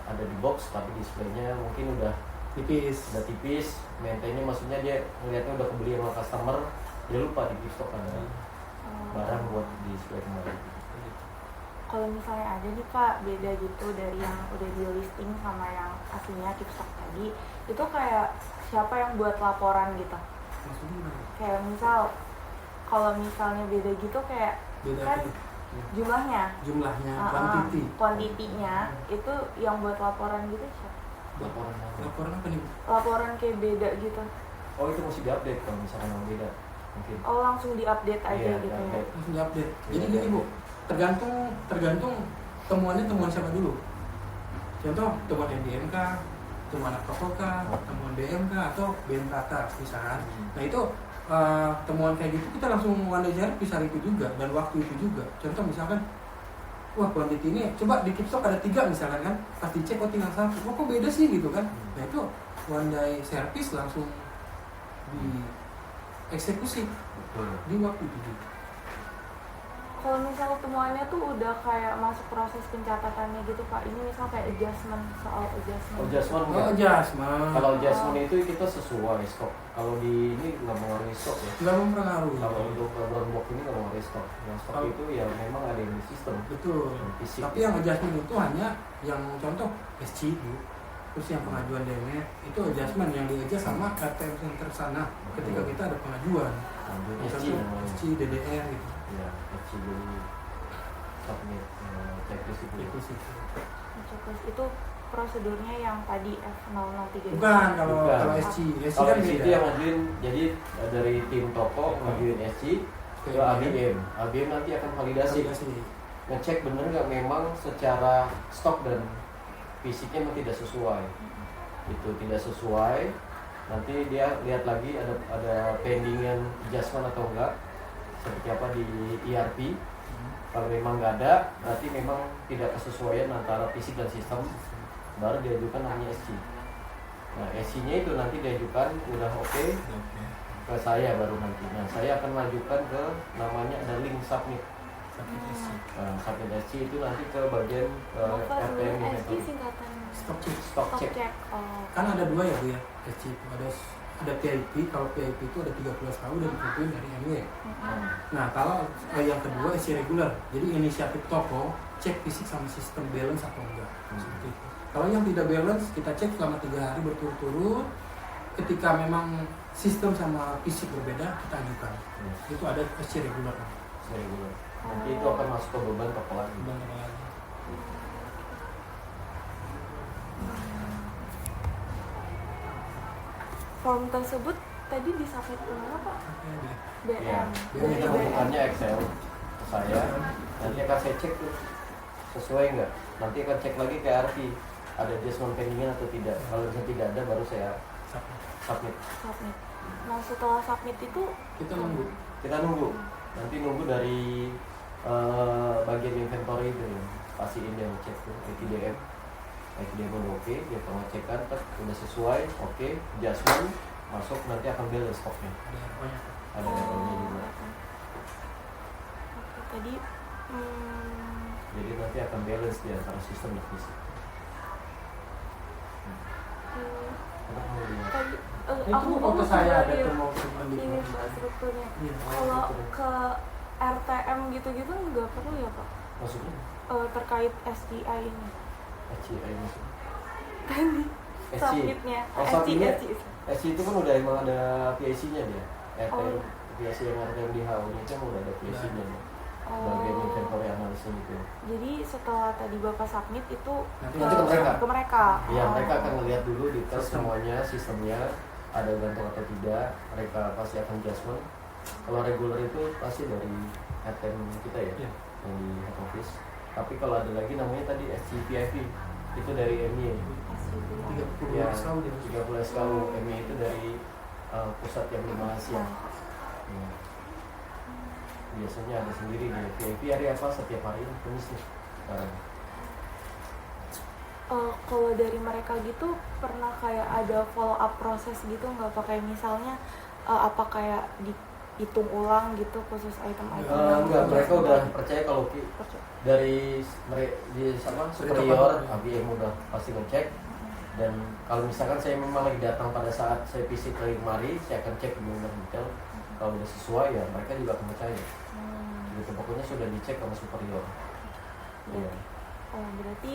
ada di box, tapi displaynya mungkin udah tipis. tipis. Maintainnya maksudnya dia ngeliatnya udah kebeli sama customer, dia lupa di stok ada barang buat display kembali. Kalau misalnya ada nih Pak beda gitu dari yang udah di listing sama yang aslinya keep stock tadi, itu kayak siapa yang buat laporan gitu? Maksudnya gimana? Kayak misal kalau misalnya beda gitu kayak Beda kan gitu. jumlahnya, Jumlahnya, kuantitinya kuantiti. itu yang buat laporan gitu siapa? Laporan apa? Laporan apa nih? Laporan kayak beda gitu. Oh itu mesti diupdate kalau misalkan yang beda mungkin. Oh langsung diupdate aja Iya, gitu ya? diupdate. Langsung diupdate. Jadi Iya. gini Bu, tergantung temuannya temuan siapa dulu. Contoh temuan MDMK, temuan Apkoko temuan BMK atau BMKK misalkan. Nah itu temuan kayak gitu kita langsung one day bisa itu juga dan waktu itu juga. Contoh misalkan wah quantity ini coba di keep stock ada 3 misalkan kan, pas dicek oh tinggal 1, kok beda sih gitu kan. Nah itu one day service langsung dieksekusi Betul. di waktu itu juga. Kalau misal temuannya tuh udah kayak masuk proses pencatatannya gitu Pak, ini misal kayak adjustment, soal adjustment. Adjustment Oh enggak? adjustment, Kalau adjustment itu kita sesuai stok. Kalau di ini nggak mengurangi stok ya. nggak mempengaruhi. Kalau untuk brown box ini nggak mengurangi stok. Yang stok Kalau- itu ya memang ada yang di sistem. Betul. Yang fisik. Tapi yang adjustment itu hanya yang contoh SC Bu. Terus yang pengajuan DMF itu adjustment yang di-adjust sama KTM center sana ketika kita ada pengajuan. Lanjut Yang SC contoh namanya. SC, DDR gitu. Ya, SC jadi submit checklist itu. Itu sih. Checklist itu prosedurnya yang tadi F003. Bukan kalau Bukan. kalau SC Kalau kan SC beda. itu yang ngajuin, jadi dari tim toko ngajuin SC ke ABM. ABM nanti akan validasi, ngecek bener nggak memang secara stok dan fisiknya memang tidak sesuai. Itu tidak sesuai, nanti dia lihat lagi ada pendingan adjustment atau enggak, seperti apa di ERP. Kalau memang nggak ada, berarti memang tidak kesesuaian antara fisik dan sistem, baru diajukan namanya SC. Nah SC-nya itu nanti diajukan udah oke ke saya baru nanti. Nah saya akan majukan ke namanya ada link submit. Submit SC itu nanti ke bagian Apa RTM sebenarnya SC inventory. singkatan Stop check. Stock stock check. check? Oh. Kan ada 2 ya Bu ya SC itu ada PIP. Kalau PIP itu ada 30 tahun dan ditentuin dari MW. Nah kalau yang kedua SC regular, jadi inisiatif toko cek fisik sama sistem balance atau enggak. Seperti itu. Kalau yang tidak balance kita cek selama 3 hari berturut-turut. Ketika memang sistem sama fisik berbeda kita ajukan. Itu ada SC regular. Regular. Nanti itu akan masuk ke beban toko lagi. Banyak lagi. Form tersebut tadi disubmit ke mana Pak? BM. Ya, Dari itu BM. bentukannya Excel ke saya. Nanti akan saya cek tuh sesuai nggak. Nanti akan cek lagi ke RP ada adjustment pendingan atau tidak. Kalau misalnya tidak ada baru saya submit. Submit. Nah setelah submit itu Kita nunggu. Kita nunggu. Nanti nunggu dari bagian inventory itu ya. Pastiin dia ngecek tuh ITDM. ITDM udah oke, dia pengecekan udah sesuai, oke, adjustment masuk nanti akan balance stoknya. Ada RO-nya. Ada RO-nya juga. Oke, tadi Jadi nanti akan balance di antara sistem dan fisik. Kenapa mau lihat? tadi Itu mau ke saya ada iya, tuh mau simpan di ini infrastrukturnya. Iya. Kalau ke RTM gitu-gitu nggak perlu ya Pak? Maksudnya Terkait SGI ini. HCI maksudnya? SC. Submitnya. Oh, submitnya. SC. SC itu kan udah emang ada PIC-nya dia. RTM, Oh. PIC yang RTM di HO-nya itu kan udah ada PIC-nya dia. Bagian Oh. inventory analysis itu. Jadi setelah tadi Bapak submit itu Nanti ke mereka. Ke mereka. Iya, Oh. mereka akan melihat dulu detail Sistem. semuanya, sistemnya ada gantung atau tidak. Mereka pasti akan adjustment. Kalau regular itu pasti dari RTM kita ya, Iya. yang di head office. Tapi kalau ada lagi namanya tadi SCPIP, itu dari MI. 30 Ya, SKU dia. 30 SKU. MI itu dari pusat yang di Malaysia. Ya. Biasanya ada sendiri nih. VIP hari apa? Setiap hari ini Kamis nih sekarang. Kalau dari mereka gitu pernah kayak ada follow up proses gitu nggak pakai misalnya apa kayak dihitung ulang gitu khusus item-item yang Enggak, mereka adjustment udah tadi? percaya kalau Percaya. dari superior, ABM udah pasti ngecek. Dan kalau misalkan saya memang lagi datang pada saat saya visit lagi kemari, saya akan cek benar detail. Kalau udah sesuai ya mereka juga akan percaya. Gitu, pokoknya sudah dicek sama superior. Iya. Berarti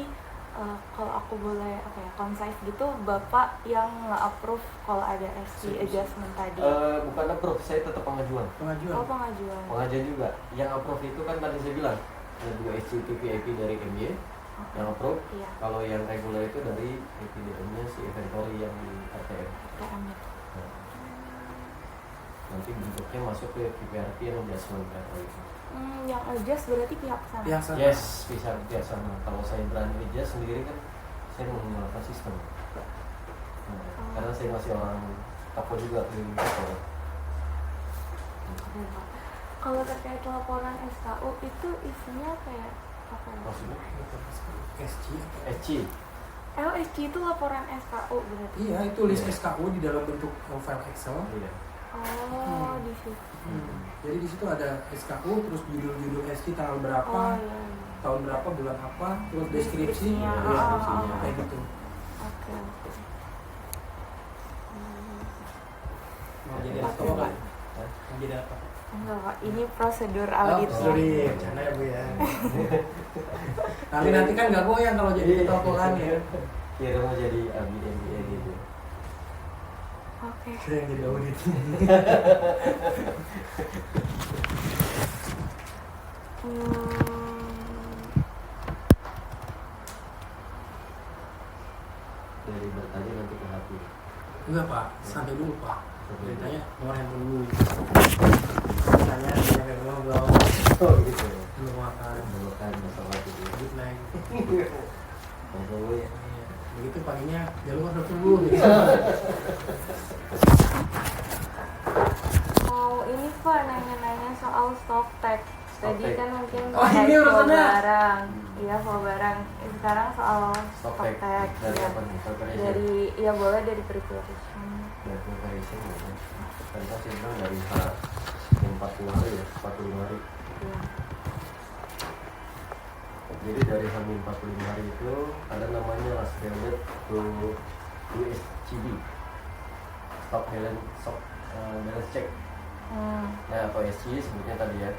kalau aku boleh apa ya concise gitu Bapak yang nge-approve kalau ada SC adjustment tadi. Bukan approve, saya tetap pengajuan. Pengajuan. Pengajuan. Pengajuan juga. Yang approve itu kan tadi saya bilang ada 2 SCP VIP dari MY yang approve. Iya. Kalau yang regular itu dari EPDM-nya si inventory yang di RTM. KM itu. Nah, nanti bentuknya masuk ke PPRP yang adjustment RO itu. Yang adjust berarti pihak sana. Pihak sana. Yes, bisa pihak sana. Kalau saya berani adjust sendiri kan saya menggunakan sistem. Nah, karena saya masih orang toko juga di toko. Oke, Pak. Kalau terkait laporan SKU itu isinya kayak apa ya? Maksudnya SC. SC. LSC itu laporan SKU berarti. Iya, itu list SKU di dalam bentuk file Excel. Iya. Di situ. Jadi di situ ada SKU, terus judul-judul SC tanggal berapa, Iya. tahun berapa, bulan apa, terus deskripsi, Deskripsinya. ya, deskripsinya, kayak gitu. Oke. Mau jadi Oke, apa Pak. kan? Mau jadi apa? Enggak, Pak. Ini prosedur Oh, auditnya. sorry, bercanda ya Bu ya. Nanti kan nggak goyang kalau jadi ketua keuangan ya. Kira mau jadi MBA gitu. Oke. Saya yang jadi audit. Dari bertanya nanti ke hati. Enggak Pak, santai dulu Pak. Santai. Ditanya nomor handphone dulu. Tanya sampai ngobrol, Oh gitu ya. belum makan, Menemukan masalah itu. good night. Ngobrol ya. Iya. Begitu paginya jangan lupa dulu. Gitu. Mau ini Pak nanya-nanya soal stock tag. Tadi Stock tag. kan mungkin Oh, ini terkait flow urusannya. barang. Iya, flow barang. Sekarang soal Stock stock tag tag. dari ya. apa nih? Preparation. Dari ya boleh dari preparation. Dari preparation ya. Tadi kan saya bilang dari H 40 hari ya, 45 hari. Iya. Jadi dari H 45 hari itu ada namanya last period to USGB, stock balance check. Nah atau SC sebutnya tadi ya.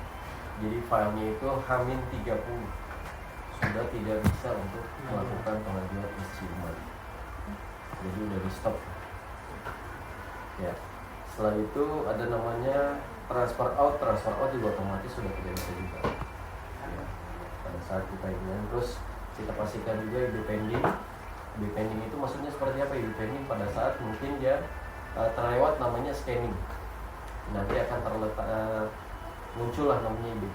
Jadi filenya itu H-30 sudah tidak bisa untuk melakukan pengajuan SC kembali. Jadi udah di stop. Ya. Setelah itu ada namanya transfer out juga otomatis sudah tidak bisa juga. Ya. Pada saat kita ingin terus kita pastikan juga ibu pending itu maksudnya seperti apa? Ibu pending pada saat mungkin dia terlewat namanya scanning, nanti akan muncullah namanya ibu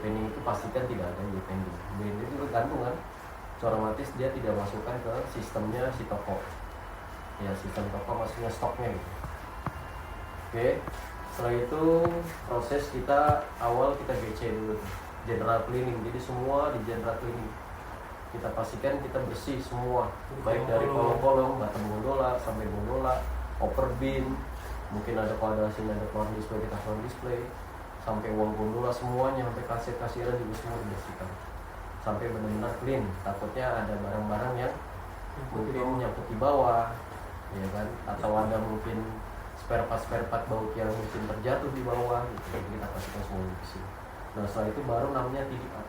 pending itu pastikan tidak ada ibu pending itu tergantung kan, otomatis dia tidak masukkan ke sistemnya si toko ya, sistem toko maksudnya stoknya gitu. Oke, setelah itu proses kita awal kita GC dulu tuh, general cleaning. Jadi semua di general cleaning kita pastikan kita bersih semua, baik dari kolong-kolong, bottom gondola sampai gondola, upper bin, mungkin ada kalau ada sini ada floor display, kita floor display, sampai uang gondola semuanya, sampai kasir-kasiran juga semua dibersihkan sampai benar-benar clean. Takutnya ada barang-barang yang mungkin nyangkut di bawah, ya kan, atau ada mungkin spare part baut yang mungkin terjatuh di bawah gitu. Jadi kita pastikan semua bersih. Nah setelah itu baru namanya tidy up.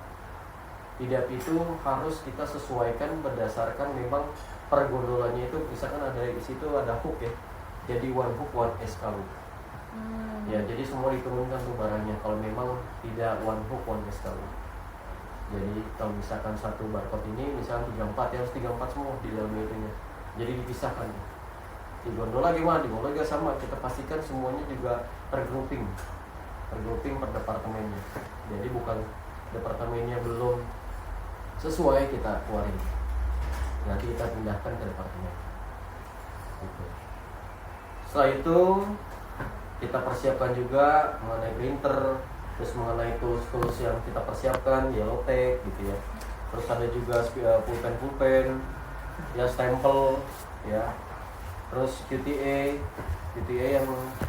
Tidy up itu harus kita sesuaikan berdasarkan memang per gondolanya itu, misalkan ada di situ ada hook ya, jadi one hook one SKU. Ya jadi semua diturunkan tuh barangnya kalau memang tidak one hook one SKU. Jadi kalau misalkan satu barcode ini misalkan 34 ya harus 34 semua di dalam itunya. Jadi dipisahkan. Di gondola gimana? Di gondola juga sama, kita pastikan semuanya juga tergrouping per departemennya. Jadi bukan departemennya belum sesuai kita keluarin, nanti kita pindahkan ke departemen gitu. Setelah itu kita persiapkan juga mengenai printer, terus mengenai tools yang kita persiapkan, yellow tag gitu ya. Terus ada juga pulpen ya, stempel ya. Terus QTA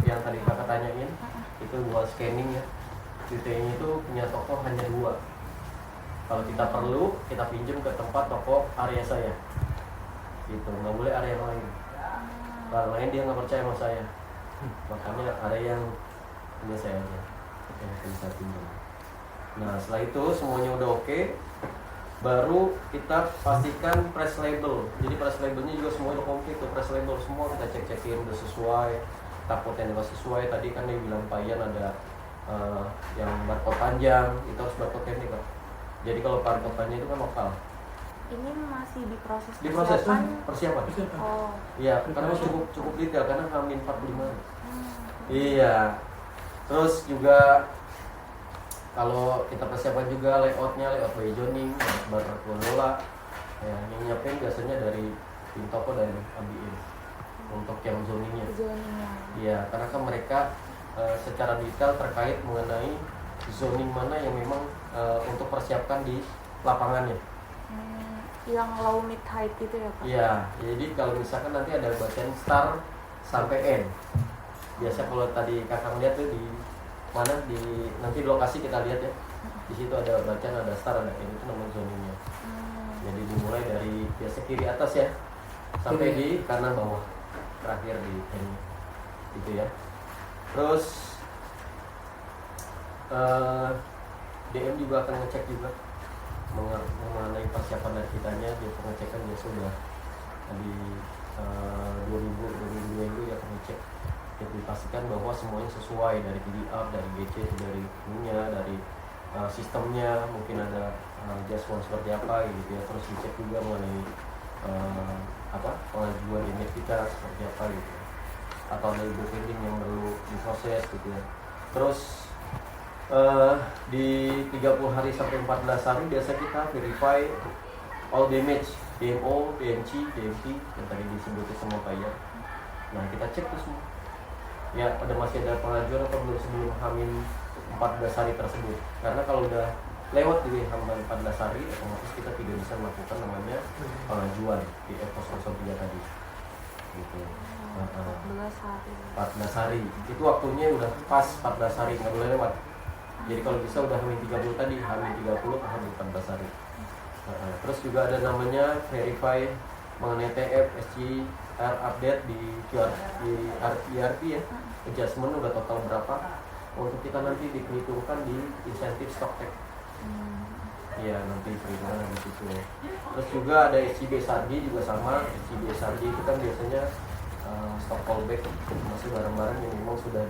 yang tadi kakak tanyain itu buat scanning ya. QTA-nya itu punya toko hanya 2. Kalau kita perlu, kita pinjam ke tempat toko area saya gitu, nggak boleh area yang lain. Kalau lain dia nggak percaya sama saya, makanya area yang punya saya aja yang bisa pinjam. Nah setelah itu semuanya udah oke, baru kita pastikan press label. Jadi press labelnya juga semua udah komplit tuh, press label semua kita cek-cekin udah sesuai, takutnya nggak sesuai. Tadi kan dia bilang Pak Ian ada yang barcode panjang, itu harus barcode pendek kan. Jadi kalau barcode panjang itu kan lokal. Ini masih diproses Diproses persiapan. Oh. Iya, karena cukup detail karena H-45 hari. Iya. Terus juga kalau kita persiapan juga layout by zoning, bar gondola. Ya, yang nyiapin biasanya dari tim toko dan ABM untuk yang zoningnya. Iya, karena kan mereka secara detail terkait mengenai zoning mana yang memang untuk persiapkan di lapangannya. Yang low mid height gitu ya Pak? Iya, jadi kalau misalkan nanti ada bacaan start sampai N. Biasa kalau tadi kakak lihat tuh di mana, di nanti di lokasi kita lihat ya. Di situ ada bacaan, ada start, ada N, itu namanya zoningnya. Jadi dimulai dari biasa kiri atas ya, sampai di kanan bawah, terakhir di N, gitu ya. Terus DM juga akan ngecek juga mengenai persiapan dari kitanya. Dia pengecekan dia sudah di 2 minggu ya pengecek, kita dipastikan bahwa semuanya sesuai dari tidy up, dari GC, dari punya, dari sistemnya, mungkin ada adjustment seperti apa gitu ya. Terus dicek juga mengenai pengajuan limit kita seperti apa gitu ya, atau ada ibu pending yang perlu diproses gitu ya. Terus di 30 hari sampai 14 hari biasa kita verify all damage, DMO, DMC, DMP yang tadi disebutin sama Pak Ian. Nah kita cek tuh semua ya, pada masih ada pengajuan atau belum sebelum H-14 hari tersebut. Karena kalau udah lewat di H-14 hari otomatis kita tidak bisa melakukan namanya pengajuan di F003 tadi gitu. 14 hari itu waktunya udah pas, 14 hari nggak boleh lewat. Jadi kalau bisa udah H-30 tadi, H-30 ke H-14 hari. Terus juga ada namanya verify mengenai TF, SCR update di ERP ya, adjustment udah total berapa untuk kita nanti diperhitungkan di insentif stock take. Iya nanti perhitungan di situ. Terus juga ada SCB SRG juga sama. SCB SRG itu kan biasanya stock callback, masih barang-barang yang memang sudah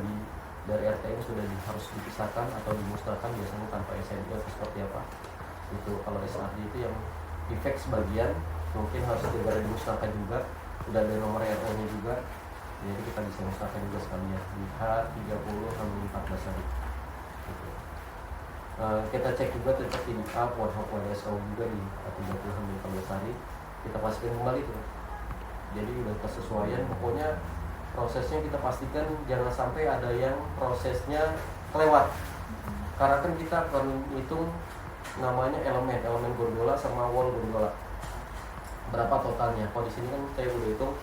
dari RTM sudah harus dipisahkan atau dimusnahkan, biasanya tanpa SNI atau seperti apa. Itu kalau SRG itu yang defect sebagian mungkin harus segera dimusnahkan juga, udah ada nomor RO-nya juga, jadi kita bisa musnahkan juga sekalian di H30 sampai 14 hari gitu. Kita cek juga tetap ini up, one hop SO juga di H30 sampai 14 hari, kita pastikan kembali tuh. Jadi udah kesesuaian, pokoknya prosesnya kita pastikan jangan sampai ada yang prosesnya kelewat. Karena kan kita akan hitung namanya elemen gondola sama wall gondola. Berapa totalnya? Kalau di sini kan saya udah hitung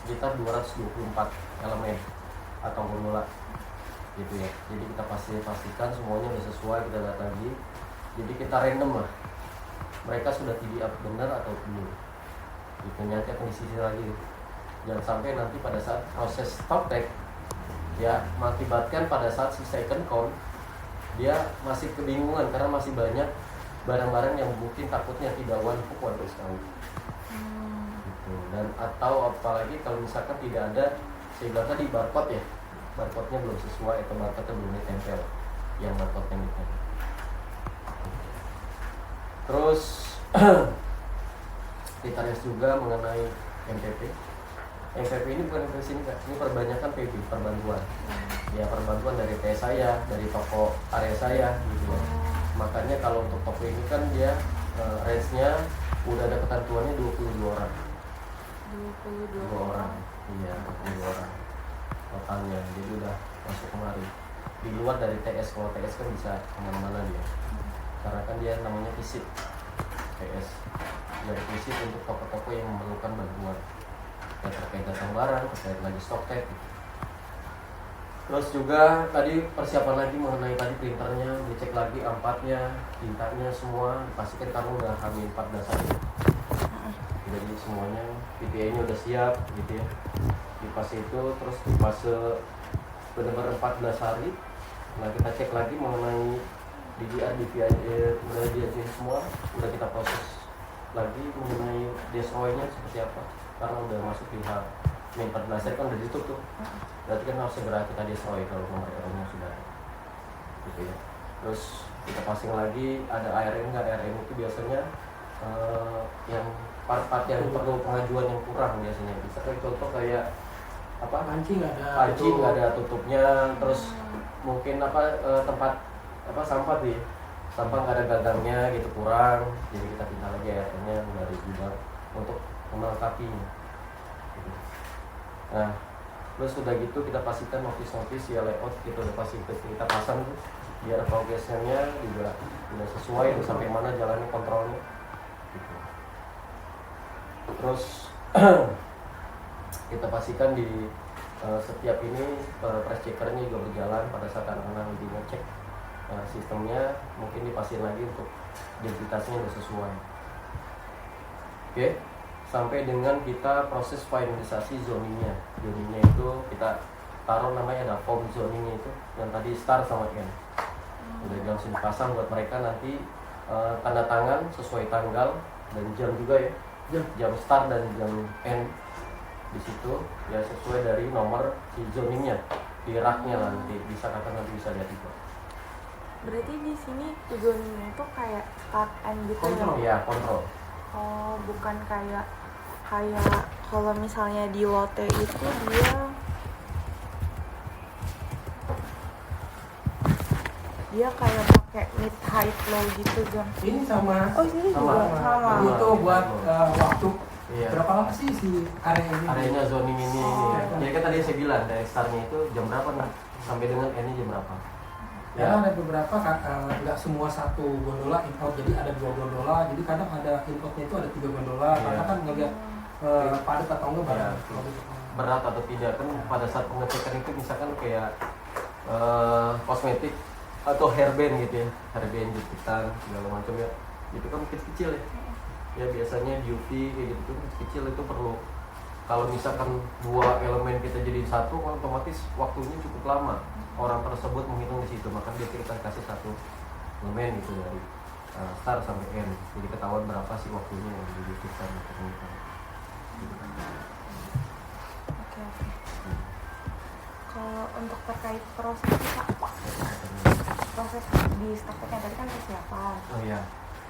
sekitar 224 elemen atau gondola gitu ya. Jadi kita pastikan semuanya udah sesuai, kita lihat lagi. Jadi kita random lah, mereka sudah TD up benar atau belum gitu. Nanti akan disisir lagi, jangan sampai nanti pada saat proses stop tag ya mengakibatkan pada saat si second count dia masih kebingungan karena masih banyak barang-barang yang mungkin takutnya tidak one hook one discount gitu. Dan atau apalagi kalau misalkan tidak ada, saya bilang tadi barcode ya, barcode-nya belum sesuai atau barcode-nya belum ditempel yang barcode yang ditempel. Terus kita lihat juga mengenai MPP. MPP ini bukan investasi ini, Kak. Ini perbanyakan PB, perbantuan. Ya, perbantuan dari TS saya, dari toko area saya gitu ya. Makanya kalau untuk toko ini kan dia range-nya udah ada ketentuannya 22 orang. 22 orang. Iya, 22 orang totalnya. Jadi udah masuk kemari. Di luar dari TS, kalau TS kan bisa kemana-mana dia. Karena kan dia namanya visit TS. Dari visit untuk toko-toko yang memerlukan bantuan yang terkait datang barang, terkait lagi stok tag gitu. Terus juga tadi persiapan lagi mengenai tadi printernya, dicek lagi A4-nya, tintanya semua dipastikan karena udah H-14 hari. Jadi semuanya PPA-nya udah siap gitu ya. Di fase itu, terus di fase benar-benar 14 hari. Nah kita cek lagi mengenai DDR, DPI, mengenai DDR semua udah kita proses lagi mengenai DSOI-nya seperti apa. Karena udah masuk di H-14 kan udah ditutup tuh. Berarti kan harus segera kita DSOI kalau nomor RO-nya sudah ada. Gitu ya. Terus kita pasang lagi ada ARM nggak? ARM itu biasanya yang part-part yang perlu pengajuan yang kurang biasanya. Bisa kayak contoh kayak apa? Panci nggak ada tutupnya, terus mungkin tempat sampah tuh ya. Sampah nggak ada gagangnya gitu, kurang. Jadi kita pindah lagi ARM-nya dari gudang untuk melengkapinya gitu. Nah terus udah gitu kita pastikan notice ya layout kita udah pasti kita pasang tuh biar progresnya juga udah sesuai udah sampai mana jalannya kontrolnya gitu. Terus kita pastikan di setiap ini press checkernya juga berjalan pada saat anak-anak lagi ngecek sistemnya, mungkin dipastiin lagi untuk identitasnya udah sesuai. Oke. Sampai dengan kita proses finalisasi zoningnya. Zoningnya itu kita taruh namanya ada form zoningnya itu yang tadi start sama end. Udah langsung dipasang buat mereka nanti tanda tangan sesuai tanggal dan jam juga ya. Jam start dan jam end di situ ya sesuai dari nomor si zoningnya di racknya nanti bisa nanti bisa lihat itu. Berarti di sini zoningnya itu kayak start end gitu Kontrol ya, kontrol. Oh, bukan kayak kalau misalnya di lote itu dia kayak pakai mid high low gitu kan. Ini sama. Oh, sini juga sama. Itu buat waktu. Iya. Berapa lama sih si area ini? Areanya zoning ini. Oh. Jadi kan tadi saya bilang dari startnya itu jam berapa nih sampai dengan ini jam berapa? Ya ada beberapa nggak semua satu gondola in out, jadi ada 2 gondola, jadi kadang ada in outnya itu ada 3 gondola, karena kan ngeliat padat atau enggak barang. Berat atau tidak kan pada saat pengecekan itu misalkan kayak kosmetik atau hairband gitu ya, hairband jepit-jepitan segala macam ya, itu kan kecil-kecil ya. Ya biasanya beauty kayak gitu kan kecil itu perlu. Kalau misalkan 2 elemen kita jadi satu, otomatis waktunya cukup lama. Orang tersebut menghitung di situ, maka dia kita kasih satu elemen itu dari start sampai end. Jadi ketahuan berapa sih waktunya yang dibutuhkan untuk menghitung. Oke. Kalau untuk terkait proses di stoknya tadi kan persiapan. Oh iya.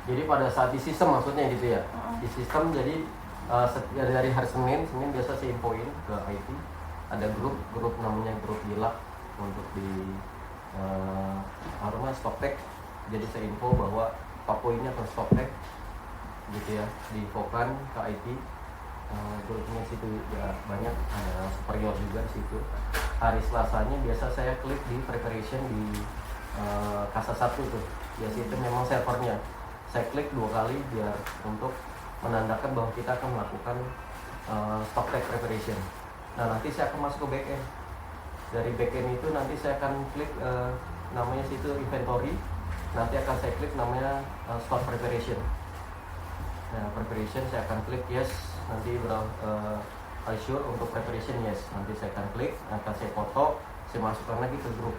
Jadi pada saat di sistem maksudnya gitu ya. Di sistem jadi dari hari Senin biasa saya infoin ke IT. Ada grup namanya grup Gila untuk di stok tag. Jadi saya info bahwa toko ini akan stok tag gitu ya, diinfokan ke IT. Grupnya situ ya banyak, ada superior juga di situ. Hari Selasanya biasa saya klik di preparation di kasa 1 tuh. Ya itu memang servernya. Saya klik 2 kali biar untuk menandakan bahwa kita akan melakukan stock tag preparation. Nah nanti saya akan masuk ke back end. Dari back end itu nanti saya akan klik namanya situ inventory. Nanti akan saya klik namanya store preparation. Nah preparation saya akan klik yes. Nanti Azure untuk preparation yes. Nanti saya akan klik, akan saya foto, saya masukkan lagi ke grup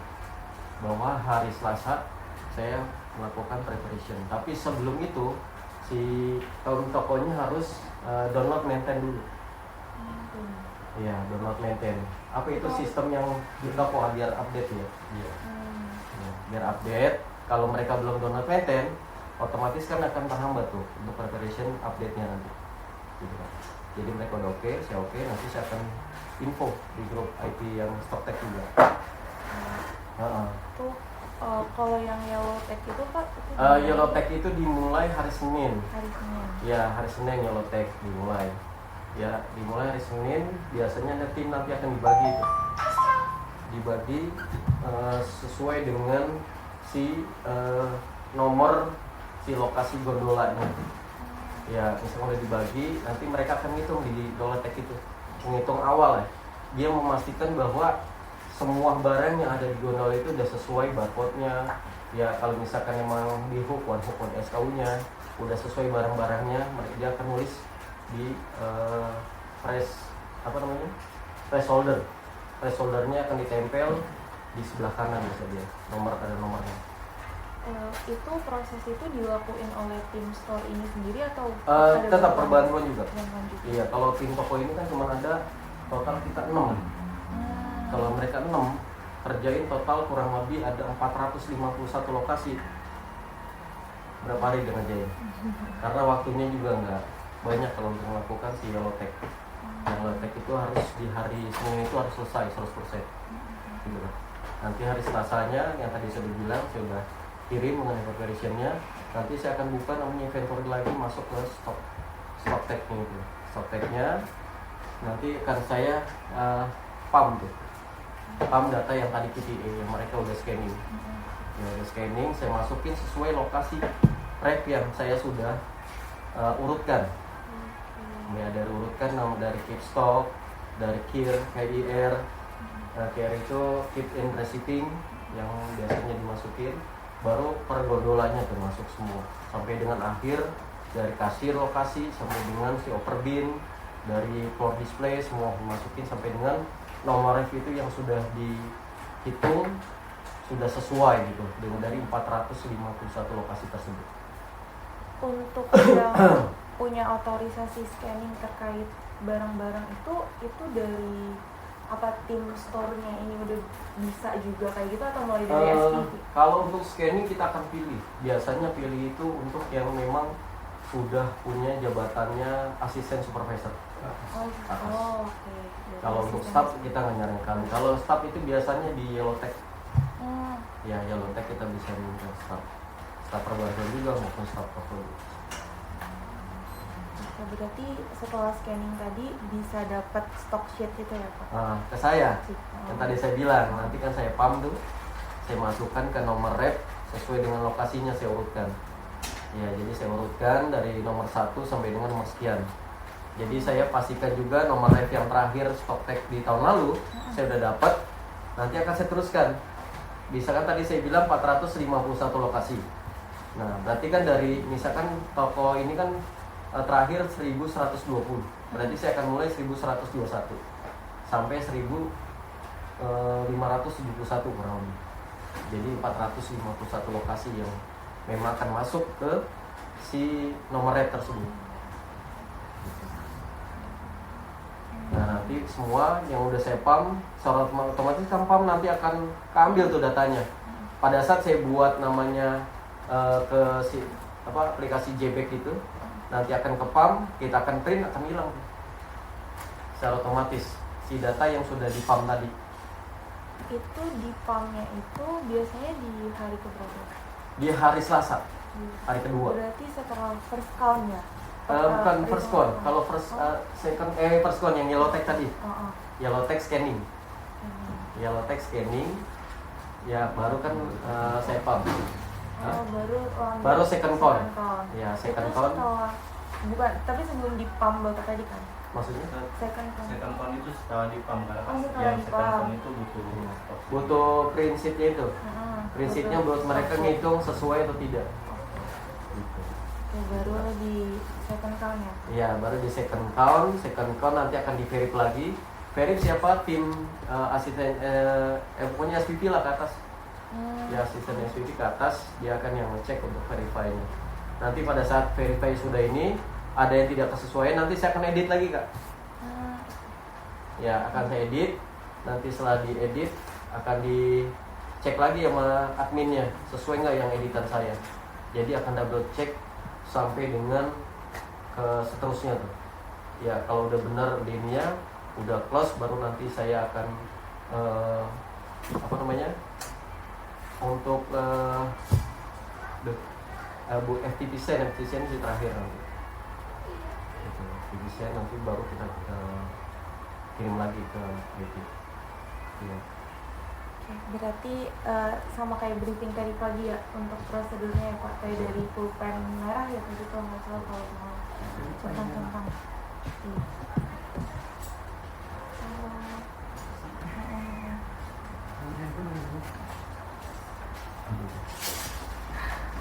bahwa hari Selasa saya melakukan preparation. Tapi sebelum itu si tokonya harus download maintain dulu. Iya, download maintain. Apa itu sistem yang di toko biar update ya? Iya. Ya, biar update. Kalau mereka belum download maintain, otomatis kan akan terhambat tuh untuk preparation update-nya nanti. Gitu kan. Jadi mereka udah oke, saya oke, nanti saya akan info di grup IT yang StockTech juga. Tuh kalau yang Yellow Tech itu Pak? Yellow Tech itu dimulai hari Senin. Hari Senin. Ya, hari Senin Yellow Tech dimulai. Ya, dimulai hari Senin. Biasanya tim nanti akan dibagi itu. Dibagi sesuai dengan si nomor si lokasi gondolanya. Ya, misalnya udah dibagi, nanti mereka akan ngitung di Yellow Tech itu. Menghitung awal ya. Dia memastikan bahwa semua barang yang ada di gondola itu udah sesuai barcode-nya. Ya kalau misalkan emang di hook one SKU-nya udah sesuai barang-barangnya, dia akan nulis di press holder-nya akan ditempel di sebelah kanan misalnya ada nomornya. Itu proses itu dilakuin oleh tim store ini sendiri atau tetap perbantuan juga? Perbantuan juga. Iya, kalau tim toko ini kan cuma ada total kita 6. Kalau mereka 6 kerjain total kurang lebih ada 451 lokasi. Berapa hari dia ngerjain? Karena waktunya juga nggak banyak kalau untuk melakukan si Yellow Tech. Yellow Tech itu harus di hari Senin itu harus selesai 100%. Gitu kan. Nanti hari Selasanya yang tadi saya bilang saya udah kirim mengenai preparation-nya. Nanti saya akan buka namanya inventory lagi masuk ke stock tech-nya itu. Stock tech-nya nanti akan saya pump tuh. Pump data yang tadi PTA yang mereka udah scanning. Ya, udah scanning, saya masukin sesuai lokasi rep yang saya sudah urutkan. Ya, dari urutkan dari keep stock, dari KIR, KIR. KIR itu keep in receiving yang biasanya dimasukin, baru per gondolanya termasuk semua. Sampai dengan akhir dari kasir lokasi sampai dengan si upper bin, dari floor display semua dimasukin sampai dengan nomor ref itu yang sudah dihitung sudah sesuai gitu dengan dari 451 lokasi tersebut. Untuk yang punya otorisasi scanning terkait barang-barang itu dari apa tim store-nya ini udah bisa juga kayak gitu atau mulai dari SPV? Kalau untuk scanning kita akan pilih. Biasanya pilih itu untuk yang memang sudah punya jabatannya asisten supervisor. Oke. Kalau untuk staff kita nggak nyarankan. Kalau staff itu biasanya di Yellow Tech. Ya Yellow Tech kita bisa minta staff perbankan juga maupun staff portfolio. Berarti setelah scanning tadi bisa dapat stock sheet itu ya Pak? Ke saya, yang tadi saya bilang nanti kan saya pump tuh, saya masukkan ke nomor rep sesuai dengan lokasinya saya urutkan. Ya jadi saya urutkan dari nomor 1 sampai dengan nomor sekian. Jadi saya pastikan juga nomor ref yang terakhir stock tech di tahun lalu saya udah dapat. Nanti akan saya teruskan. Misalkan tadi saya bilang 451 lokasi. Nah, berarti kan dari misalkan toko ini kan terakhir 1120. Berarti saya akan mulai 1121 sampai 1571 kurang lebih. Jadi 451 lokasi yang memang akan masuk ke si nomor ref tersebut. Nah nanti semua yang udah saya pump, secara otomatis kan pump nanti akan keambil tuh datanya. Pada saat saya buat namanya ke si aplikasi JBack itu, nanti akan ke pump, kita akan print akan hilang secara otomatis si data yang sudah di pump tadi. Itu di pumpnya itu biasanya di hari keberapa? Di hari Selasa, hari kedua. Berarti setelah first count ya? Bukan first count, kalau first count yang Yellow Tech tadi. Yellow Tech scanning. Yellow Tech scanning, ya baru kan saya pump. Baru second count. Ya itu second count. setelah, bukan, tapi sebelum di pump bapak tadi kan? Maksudnya second count. Second count itu setelah di pump karena kan Oh, setelah yang di second pump. count itu butuh butuh prinsipnya itu. Prinsipnya Butuh buat mereka satu. ngitung sesuai atau tidak. Gitu. Oke, baru di second count ya. Iya, baru di second count nanti akan di verif lagi. Verif siapa? Tim asisten pokoknya SPP lah ke atas. Ya, asisten SPP ke atas, dia akan yang ngecek untuk verify-nya. Nanti pada saat verify sudah ini, ada yang tidak kesesuaian, nanti saya akan edit lagi, Kak. Ya, akan saya edit. Nanti setelah diedit, akan dicek lagi sama adminnya, sesuai nggak yang editan saya. Jadi akan double check sampai dengan ke seterusnya tuh. Ya, kalau udah benar dia udah close, baru nanti saya akan untuk FTP send di terakhir nanti. Gitu. FTP send nanti baru kita kirim lagi ke IT. Ya. Oke, berarti sama kayak briefing tadi pagi ya untuk prosedurnya ya Pak, kayak dari pulpen merah ya tadi kalau nggak salah kalau mau centang-centang. Iya.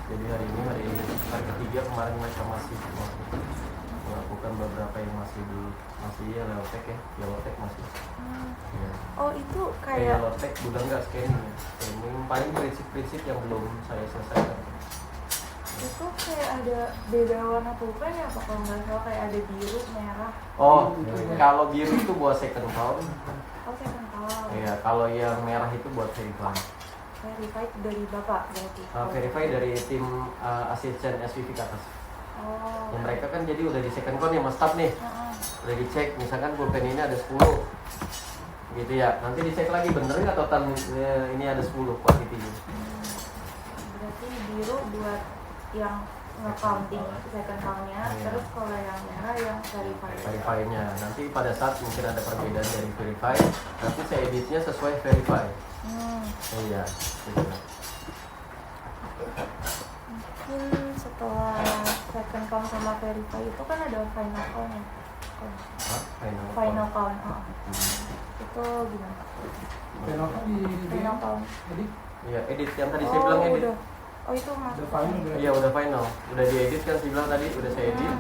Jadi hari ini hari ketiga, kemarin mereka masih melakukan beberapa yang masih ya Leotek ya, Leotek masih. Ya. Oh itu Kayak kayak Leotek udah nggak scanning ya. Scanning paling prinsip-prinsip yang belum saya selesaikan. itu kayak ada beda warna pulpen ya Pak, kalau nggak salah kayak ada biru, merah. Oh, kalau biru itu buat second count. Oh saya kan tahu. Iya, kalau yang merah itu buat verify. Verified dari Bapak berarti. Verify dari tim asisten SPV ke atas. Oh. Yang mereka kan jadi udah di second count ya Mas Tab nih. Udah dicek, misalkan pulpen ini ada 10 gitu ya, nanti dicek lagi bener nggak total ini ada 10 kuantitinya. Berarti biru buat yang nge-counting second count-nya, Iya. terus kalau yang merah yang verify. Verify-nya nanti pada saat mungkin ada perbedaan dari verify, nanti saya editnya sesuai verify. Iya, gitu. Mungkin setelah second count sama verify itu kan ada final count-nya. Hah? Final count. Itu gimana? Final kan di Final count. jadi Iya, edit yang tadi saya bilang edit. Udah. Oh itu masuk. udah final berarti. Iya, udah final. Udah diedit kan saya bilang tadi, udah saya edit.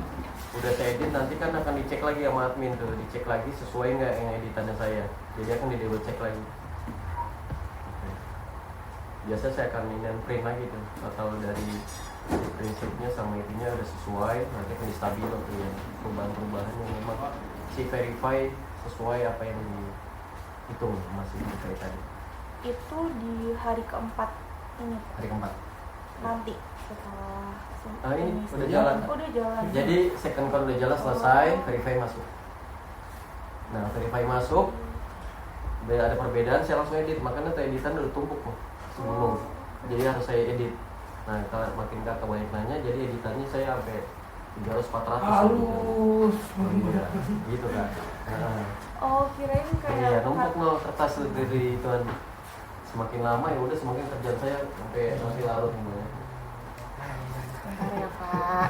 Udah saya edit, nanti kan akan dicek lagi sama admin tuh, dicek lagi sesuai nggak yang editannya saya. Jadi akan di double check lagi. Oke. Biasa saya akan print lagi tuh, atau dari prinsipnya sama itunya udah sesuai, nanti akan distabil tuh ya, perubahan-perubahan yang memang si verify sesuai apa yang dihitung masih kayak tadi. Itu di hari keempat ini Hari keempat. nanti setelah Ini udah Iya. jalan. Oh, udah jalan. Jadi second count udah jalan selesai, verify masuk. Nah, verify masuk, ada perbedaan saya langsung edit, makanya tuh editan udah tumpuk tuh sebelum. Jadi harus saya edit. Nah, kalau makin kakak banyak nanya, jadi editannya saya sampai 300-400 halus. Iya, gitu kan. Nah, Oh kirain iya, kayak numpuk no kertas dari tuan. Semakin lama ya udah semakin kerjaan saya sampai larut gitu. Bentar ya Pak.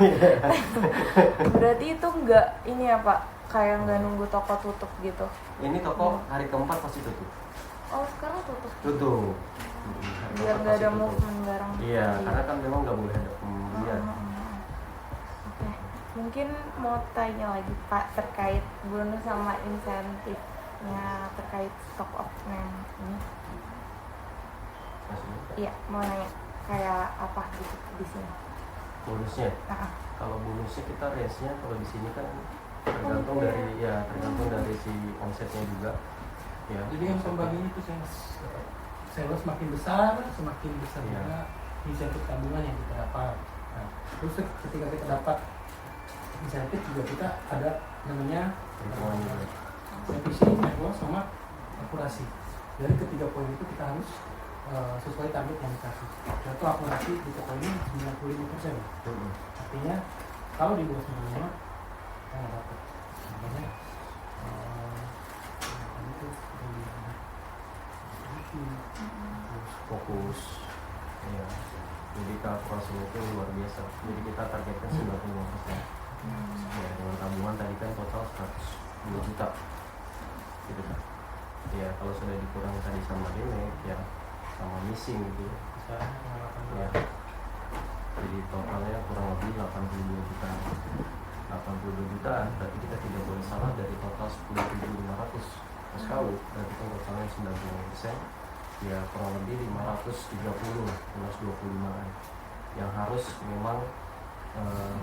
Berarti itu enggak ini ya Pak, kayak nggak nunggu toko tutup gitu. Ini toko hari keempat pasti tutup. Oh sekarang tutup. Tutup. Biar nggak ada movement barang. Iya, karena kan memang nggak boleh ada pembelian. Oke, mungkin mau tanya lagi Pak terkait bonus sama insentifnya terkait stock of name ini. Maksudnya, Iya, mau nanya kayak apa gitu di sini. bonusnya. Nah, Kalau bonusnya kita range-nya kalau di sini kan tergantung dari si omsetnya juga. Ya. Jadi yang pembagian itu sales semakin besar Iya. juga insentif tabungan yang kita dapat. Nah, terus ketika kita dapat insentif juga kita ada namanya Perhitungan juga. revisi, network sama akurasi. Dari ketiga poin itu kita harus sesuai target yang dikasih. Contoh akurasi di toko ini 95%. Artinya kalau di bawah 95 kita nggak dapat. Makanya itu Fokus. Ya. Jadi kalkulasinya itu luar biasa. Jadi kita targetkan 95%. Ya, dengan tabungan tadi kan total 100. 2 juta gitu kan. Ya kalau sudah dikurangi tadi sama damage ya sama missing gitu ya. Ya. Jadi totalnya kurang lebih 82 juta. 82 jutaan berarti kita tidak boleh salah dari total 10.500 SKU, berarti kan totalnya 95%, ya kurang lebih 530 minus 25 kan, yang harus memang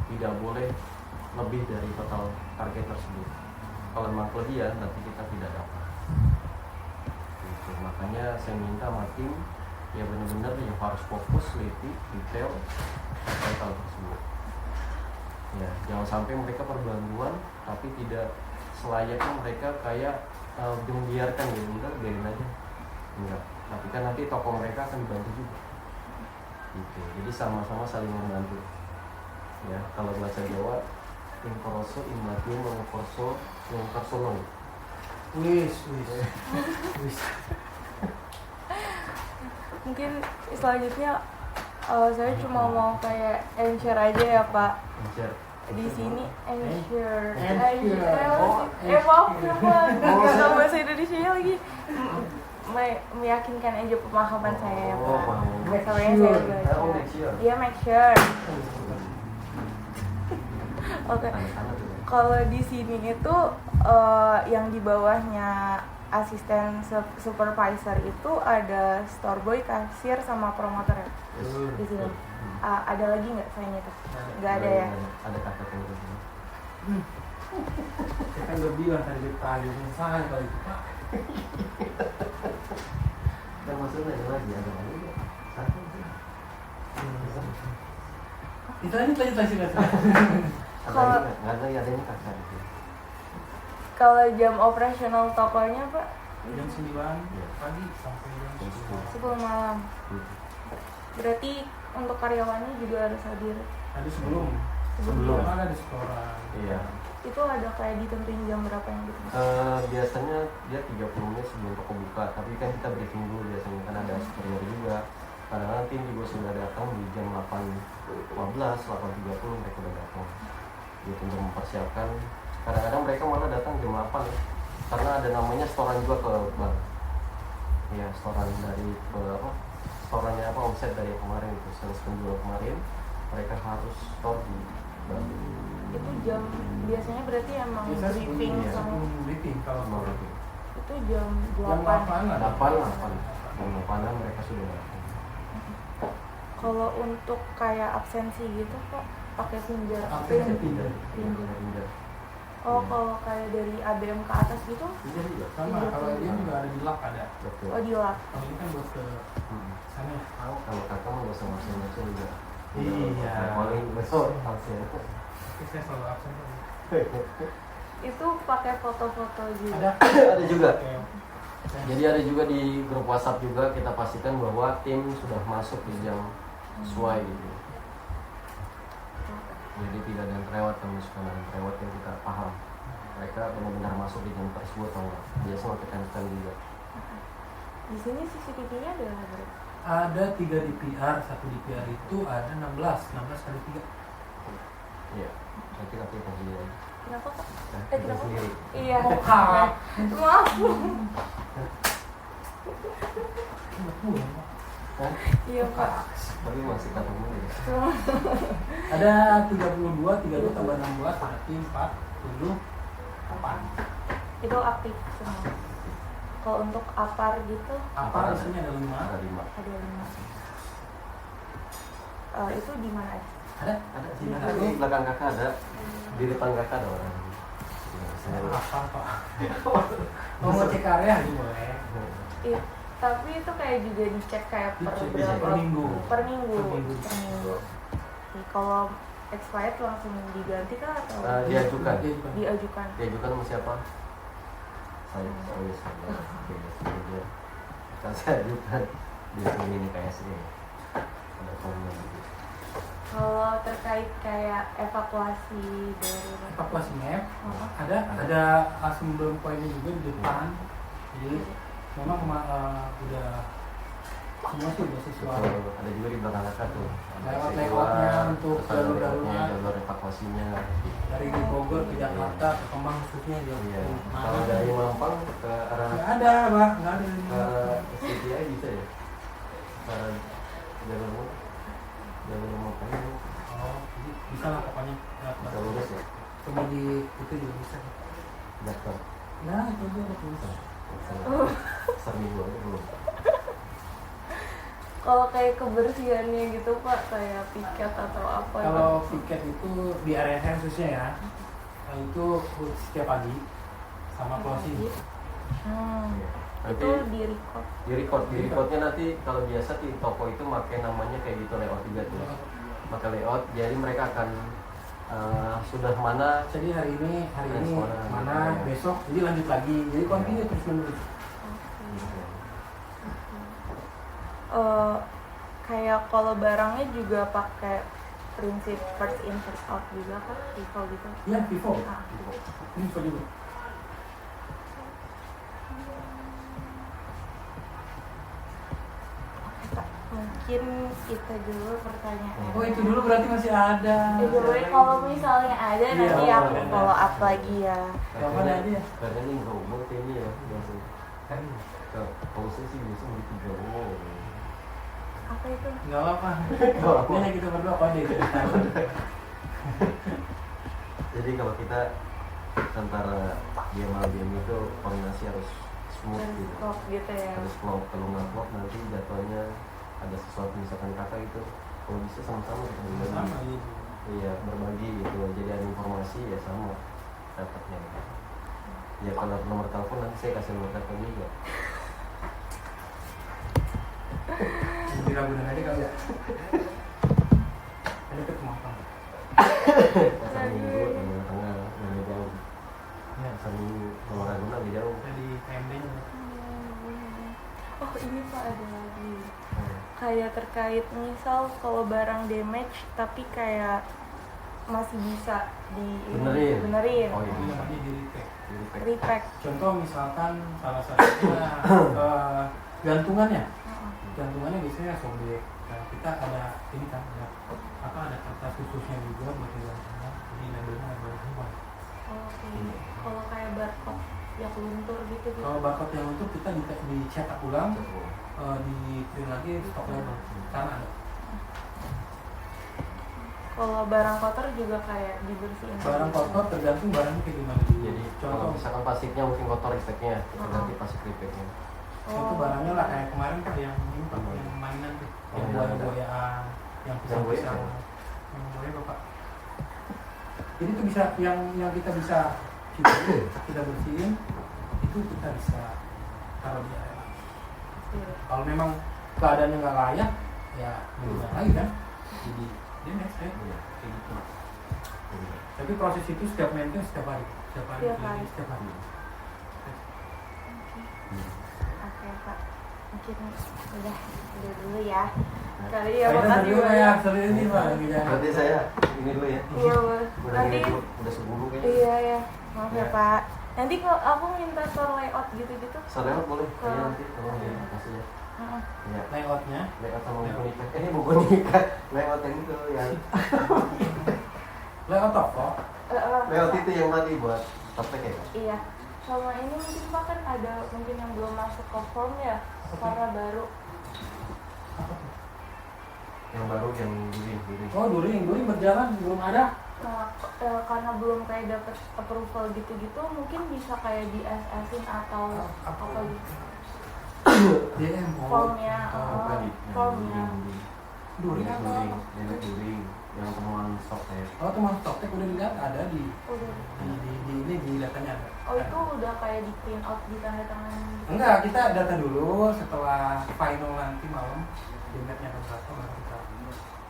tidak boleh lebih dari total target tersebut. Kalau memang kelebihan nanti kita tidak dapat gitu. Makanya saya minta sama tim ya benar-benar ya harus fokus, teliti, detail terkait hal tersebut. Ya, jangan sampai mereka perbantuan tapi tidak selayaknya mereka kayak membiarkan ya, udah biarin aja. Enggak. Tapi kan nanti toko mereka akan dibantu juga. Gitu. Jadi sama-sama saling membantu. Ya, kalau bahasa Jawa in corso in latium non corso non corso. Wis. Mungkin selanjutnya saya cuma mau kayak ensure aja ya Pak. Ensure. Di sini ensure. Oh, Maaf ya Pak, nggak tahu bahasa Indonesia lagi. Meyakinkan aja pemahaman saya ya Pak. Sama yang saya baca. Iya, make sure. Oke. Kalau di sini itu yang di bawahnya asisten supervisor itu ada store boy, kasir, sama promotor ya. Di sini. Ada lagi nggak sayangnya tuh? Nggak ada ya? Ada kakak yang di sini. Saya kan udah bilang tadi pagi saya kalau itu Pak. Dan maksudnya ada lagi nggak? Satu. Itu lanjut. Kalau- Nggak ada ya, adanya kakak di sini. Kalau jam operasional tokonya Pak, Jam 9 pagi sampai jam 10. 10 malam. Berarti untuk karyawannya juga harus hadir. Tadi sebelum ada di restoran. Iya. Itu ada kayak ditentuin jam berapa yang gitu. Biasanya dia 30 menit sebelum toko buka, tapi kan kita briefing dulu biasanya, kan ada superior juga. Kadang-kadang tim juga sudah datang di jam 8.15, 8.30 mereka udah datang gitu untuk mempersiapkan. Kadang-kadang mereka malah datang jam 8 ya, karena ada namanya setoran juga ke bank. Ya, setoran dari setorannya omset dari yang kemarin itu, sales penjual kemarin, mereka harus store di bank. Itu jam biasanya berarti emang Biasa briefing iya. sama briefing kalau Semua itu. itu jam jam 8. 8 lah. 8 mereka sudah datang. Kalau untuk kayak absensi gitu kok pakai pinjar. Absensi Pindah. Pinjar. Oh, kalau kayak dari ABM ke atas gitu? Pindah juga. Sama kalau dia juga ada di lak ada. Betul. Oh, di lap. Kalau ini kan buat ke sana ya. Kalau kakak mau usah masing-masing juga. Iya. Paling besar hasil. Tapi saya selalu absen. Itu pakai foto-foto juga. Ada. Ada juga. Oke. Jadi ada juga di grup WhatsApp juga kita pastikan bahwa tim sudah masuk di jam sesuai gitu. Jadi tidak ada yang terlewat, kami suka ada yang terlewat yang kita paham. Mereka benar-benar masuk di jam tersebut atau enggak. Biasa tekan-tekan juga. Di sini CCTV-nya ada berapa? Ada 3 di PR, 1 di PR itu ada 16 kali 3. Iya. Nanti kita kasih aja. Kenapa kok? Kita Kenapa? sendiri. Iya. Oh, Kak. Maaf. Hah? Iya Pak. Tapi masih ketemu ya. Ada 32 tambah 16 berarti 40 8. Itu aktif semua. Kalau untuk apar gitu Apa isinya ada 5? Ada 5. ada 5. Itu di mana aja? Ada sini. Ada di belakang kakak ada. Di depan kakak ada orang. Apa Pak? Mau cek area boleh. Iya. Tapi itu kayak juga dicek kayak per Dicek berapa? per minggu. Per minggu. Per minggu. Per minggu. Oke, kalau expired langsung diganti kah atau Diajukan. diajukan? Diajukan sama siapa? Saya. Dia. Kan saya ajukan. Dia ini KSE. Ada komen gitu. Kalau terkait kayak evakuasi dari Evakuasi map Oh. ada sumber poinnya juga di depan. Jadi memang udah semua sih udah sesuai. Betul, ada juga di belakang kakak tuh. Ada Layout-layoutnya sewa, untuk terus ada jalur-jalurnya. layoutnya, jalur evakuasinya. Dari di Bogor ke Jakarta ke Kemang khususnya ya. Iya. Kalau dari Mampang ke arah Nggak ada pak, nggak ada. ke CTI bisa ya? Ke arah jalur Mampang Oh, jadi bisa lah pokoknya. Ya, bisa lurus ya? cuma di itu juga bisa. Daftar. Nah itu aja udah tulis. Seminggu aja belum. Kalau kayak kebersihannya gitu Pak, kayak piket atau apa Kalau gitu. piket itu di area saya khususnya ya, itu setiap pagi sama closing. Iya. Nanti Itu di record. di recordnya nanti kalau biasa di toko itu pakai namanya kayak gitu layout juga tuh. Pakai layout, jadi mereka akan sudah mana Jadi hari ini Responan, mana, ya. besok jadi lanjut lagi. Jadi continue terus menerus. Kayak kalau barangnya juga pakai prinsip first in first out juga kan, Vivo gitu. Iya, Vivo. Ah. Vivo juga. Pak, mungkin itu dulu pertanyaan. Oh itu dulu berarti masih ada. Boleh kalau misalnya ada Iya, nanti boleh, aku boleh. follow up lagi ya. Kapan ada ya? Karena ini ngomong ini ya langsung. Kalau saya sih biasa mau 3 ngomong. Apa itu? Enggak apa-apa. Ini hanya kita berdua kode itu. Jadi kalau kita antara game sama game itu koordinasi harus smooth gitu. Kok gitu ya. Harus klop, kalau nggak klop nanti jatuhnya ada sesuatu misalkan kakak itu kalau bisa sama-sama kita berbagi. Sama ini. Iya berbagi gitu. Jadi ada informasi ya sama dapatnya. Ya kalau nomor telepon nanti saya kasih nomor telepon juga. Di Ragunan aja kali ya. Ada ketemu apa? Pasar Minggu, Tengah Tengah, lebih jauh. Ya, Pasar Minggu, nomor Ragunan lebih jauh. di PMD nya. Oh ini Pak ada lagi. Kayak terkait misal kalau barang damage tapi kayak masih bisa benerin. Oh Ini iya. namanya di repack. Jadi pack. Repack. Contoh misalkan salah satunya gantungannya. Gantungannya biasanya sobek. Nah, kita ada ini kan ada kertas khususnya juga buat gantungan. Jadi labelnya label semua. Oke. Kalau kayak barcode yang luntur gitu gitu. Kalau barcode yang untuk kita dicetak ulang, di print lagi stok label. Karena ada. Kalau barang kotor juga kayak dibersihin. Barang kotor tergantung barangnya kayak gimana. Jadi kalau Contoh misalkan plastiknya mungkin kotor repacknya, kita ganti plastik repacknya. itu barangnya lah kayak kemarin kan yang ini Pak, yang mainan tuh, yang buaya-buayaan, yang pisang-pisang, yang buaya Bapak. Jadi itu bisa yang kita bisa kita bersihin itu kita bisa taruh di area. Kalau memang keadaannya nggak layak, ya gimana lagi kan? Jadi damage ya, kayak gitu. Tapi proses itu setiap maintenance setiap hari. Setiap hari. Setiap hari. Oke Pak. Mungkin udah dulu ya. Kali ya Saya makasih dulu ya, banyak. sering ini Pak. lagi jalan. Berarti saya ini dulu ya. Iya Bos. Udah Nanti ini dulu, udah 10 kayaknya. iya ya. Maaf ya Ya. Pak. Nanti kalau aku minta store layout gitu-gitu. Soalnya boleh, kayaknya nanti tolong ya kasih ya. Heeh. Iya. Layoutnya Layout sama buku nikah. Ini buku nikah. Layout yang itu yang layout toko. layout itu yang tadi buat topik ya. Iya. Sama ini mungkin Pak kan ada mungkin yang belum masuk ke form ya karena baru. Yang baru yang duri. Oh during berjalan belum ada. Nah, karena belum kayak dapet approval gitu-gitu mungkin bisa kayak di SS-in atau apa gitu. DM Formnya, Apa di? formnya. During apa? During yang temuan stok ya. Oh teman stoktek udah dilihat ada di Udah. ini di datanya ada. Oh itu udah kayak di print out di tanda tangan gitu. Enggak, kita data dulu setelah final nanti malam demetnya akan berapa baru kita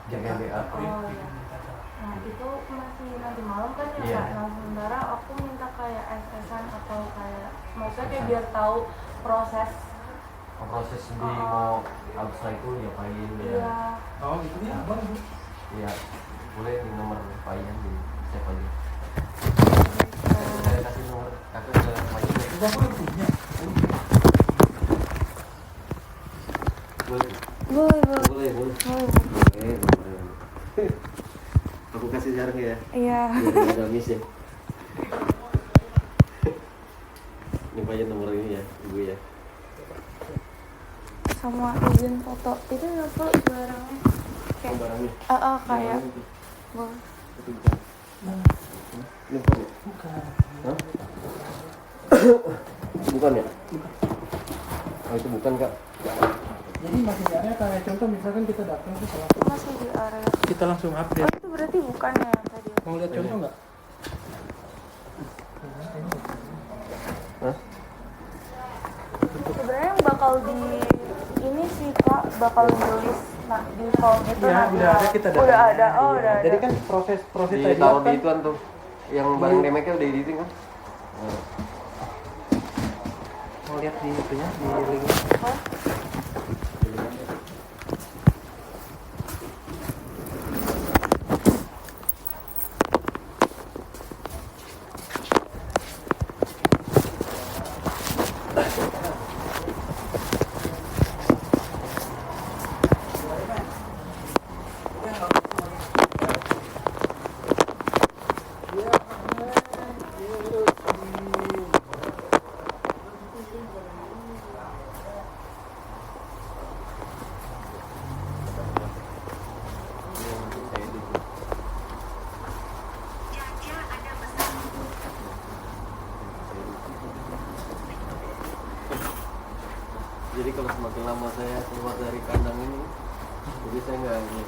Jaga BA. print, Oh, bikin iya. data. Nah itu masih nanti malam kan ya Iya. Kak. Nah sementara aku minta kayak SS-an atau kayak maksudnya kayak biar tahu proses. Proses di mau outside itu diapain Iya. ya. Oh gitu ya, boleh Bu. Iya. Boleh di nomor Payan di siapa aja. Gitu. Saya kasih nomor kakak ke Payan. Juga aku udah punya. Boleh. Boleh, boleh. Boleh, boleh. Boleh. Boleh. Aku kasih sekarang ya. Iya. Biar nggak ada miss ya. Ini aja nomor ini ya, Ibu ya. Sama izin foto. Itu apa barangnya? Kayak Barangnya. kayak. Barangnya itu. Boleh. Itu bukan. Ini bukan ya? Bukan. Hah? Bukan ya? Oh itu bukan kak. Jadi masih di area kayak contoh misalkan kita datang terus Masih di area. kita langsung Oh, update. itu berarti bukan ya yang tadi. Mau lihat contoh nggak? Hah? Sebenarnya yang bakal di ini sih Pak, bakal nulis di form itu Ya, nanti. udah ada kita Udah ada. Oh, Iya. udah ada. Jadi kan proses tadi Ditaruh kan di ituan tuh. Yang barang damage-nya udah editing kan? Nah. mau lihat di itunya di linknya. Oh, Jadi kalau semakin lama saya keluar dari kandang ini, jadi saya nggak ini.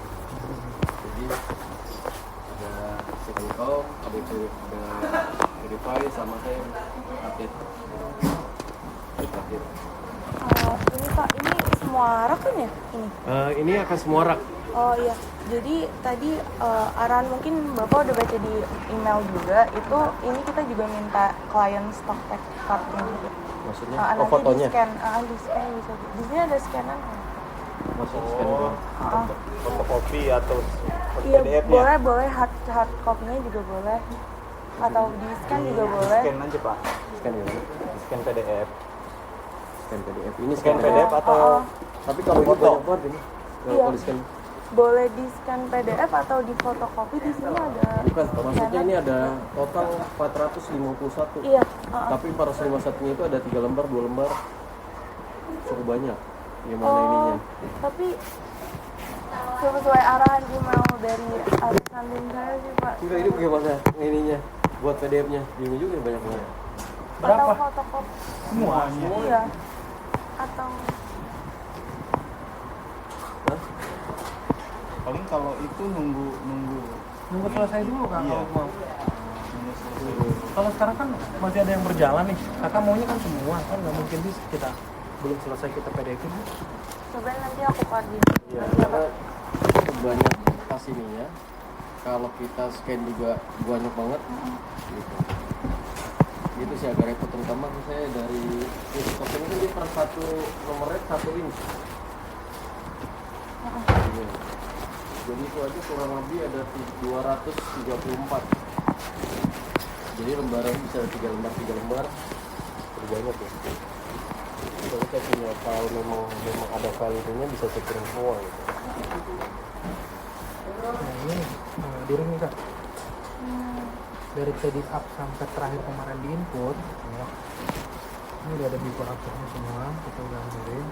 Jadi ada second call, ada verify sama saya update. Update. ini Pak, ini semua rak kan ya? Ini akan semua rak. Oh iya, jadi tadi arahan mungkin Bapak udah baca di email juga, itu ini kita juga minta klien stock pack cardnya juga. Maksudnya? Nanti Oh fotonya? di scan bisa. Di sini ada scanan. Masuk scan doang. Fotokopi atau Iya, PDF-nya. boleh hard copy-nya juga boleh. Atau di scan juga boleh. Scan aja Pak. Scan ya? Scan PDF. Scan PDF. Ini Scan PDF atau Oh, Tapi kalau ini Foto. banyak banget ini. Iya. Kalau di scan. boleh di scan PDF atau di fotokopi, di sini ada. Bukan, maksudnya scanan. ini ada total 451. Iya, Tapi 451-nya itu ada 3 lembar, 2 lembar. Cukup banyak. Gimana Oh, ininya? tapi sesuai arahan email dari Arisan saya sih Pak. Enggak, ini bagaimana ininya? Buat PDF-nya. Bingung juga banyak banget. Atau Berapa? fotokopi. Semuanya. Iya. Atau Hah? paling kalau itu nunggu Nunggu selesai dulu kan Iya. kalau mau. Kalau sekarang kan masih ada yang berjalan nih. Kakak maunya kan semua kan nggak mungkin sih kita belum selesai kita PDF-in. sebenarnya nanti aku koordinasi. Iya, Nanti karena apa? banyak tas ininya. Kalau kita scan juga banyak banget. Gitu. Gitu sih agak repot, terutama saya dari stok ini kan dia per satu nomornya 1 inch. Iya. Jadi itu aja kurang lebih ada 234. Jadi lembarannya bisa ada 3 lembar. Terlalu banyak ya. Kalau saya punya tahu memang ada file itunya bisa saya kirim semua gitu. Nah ini di ring nih kak. Hmm, Dari tadi up sampai terakhir kemarin di input ya. Ini udah ada before afternya semua, kita udah ambilin.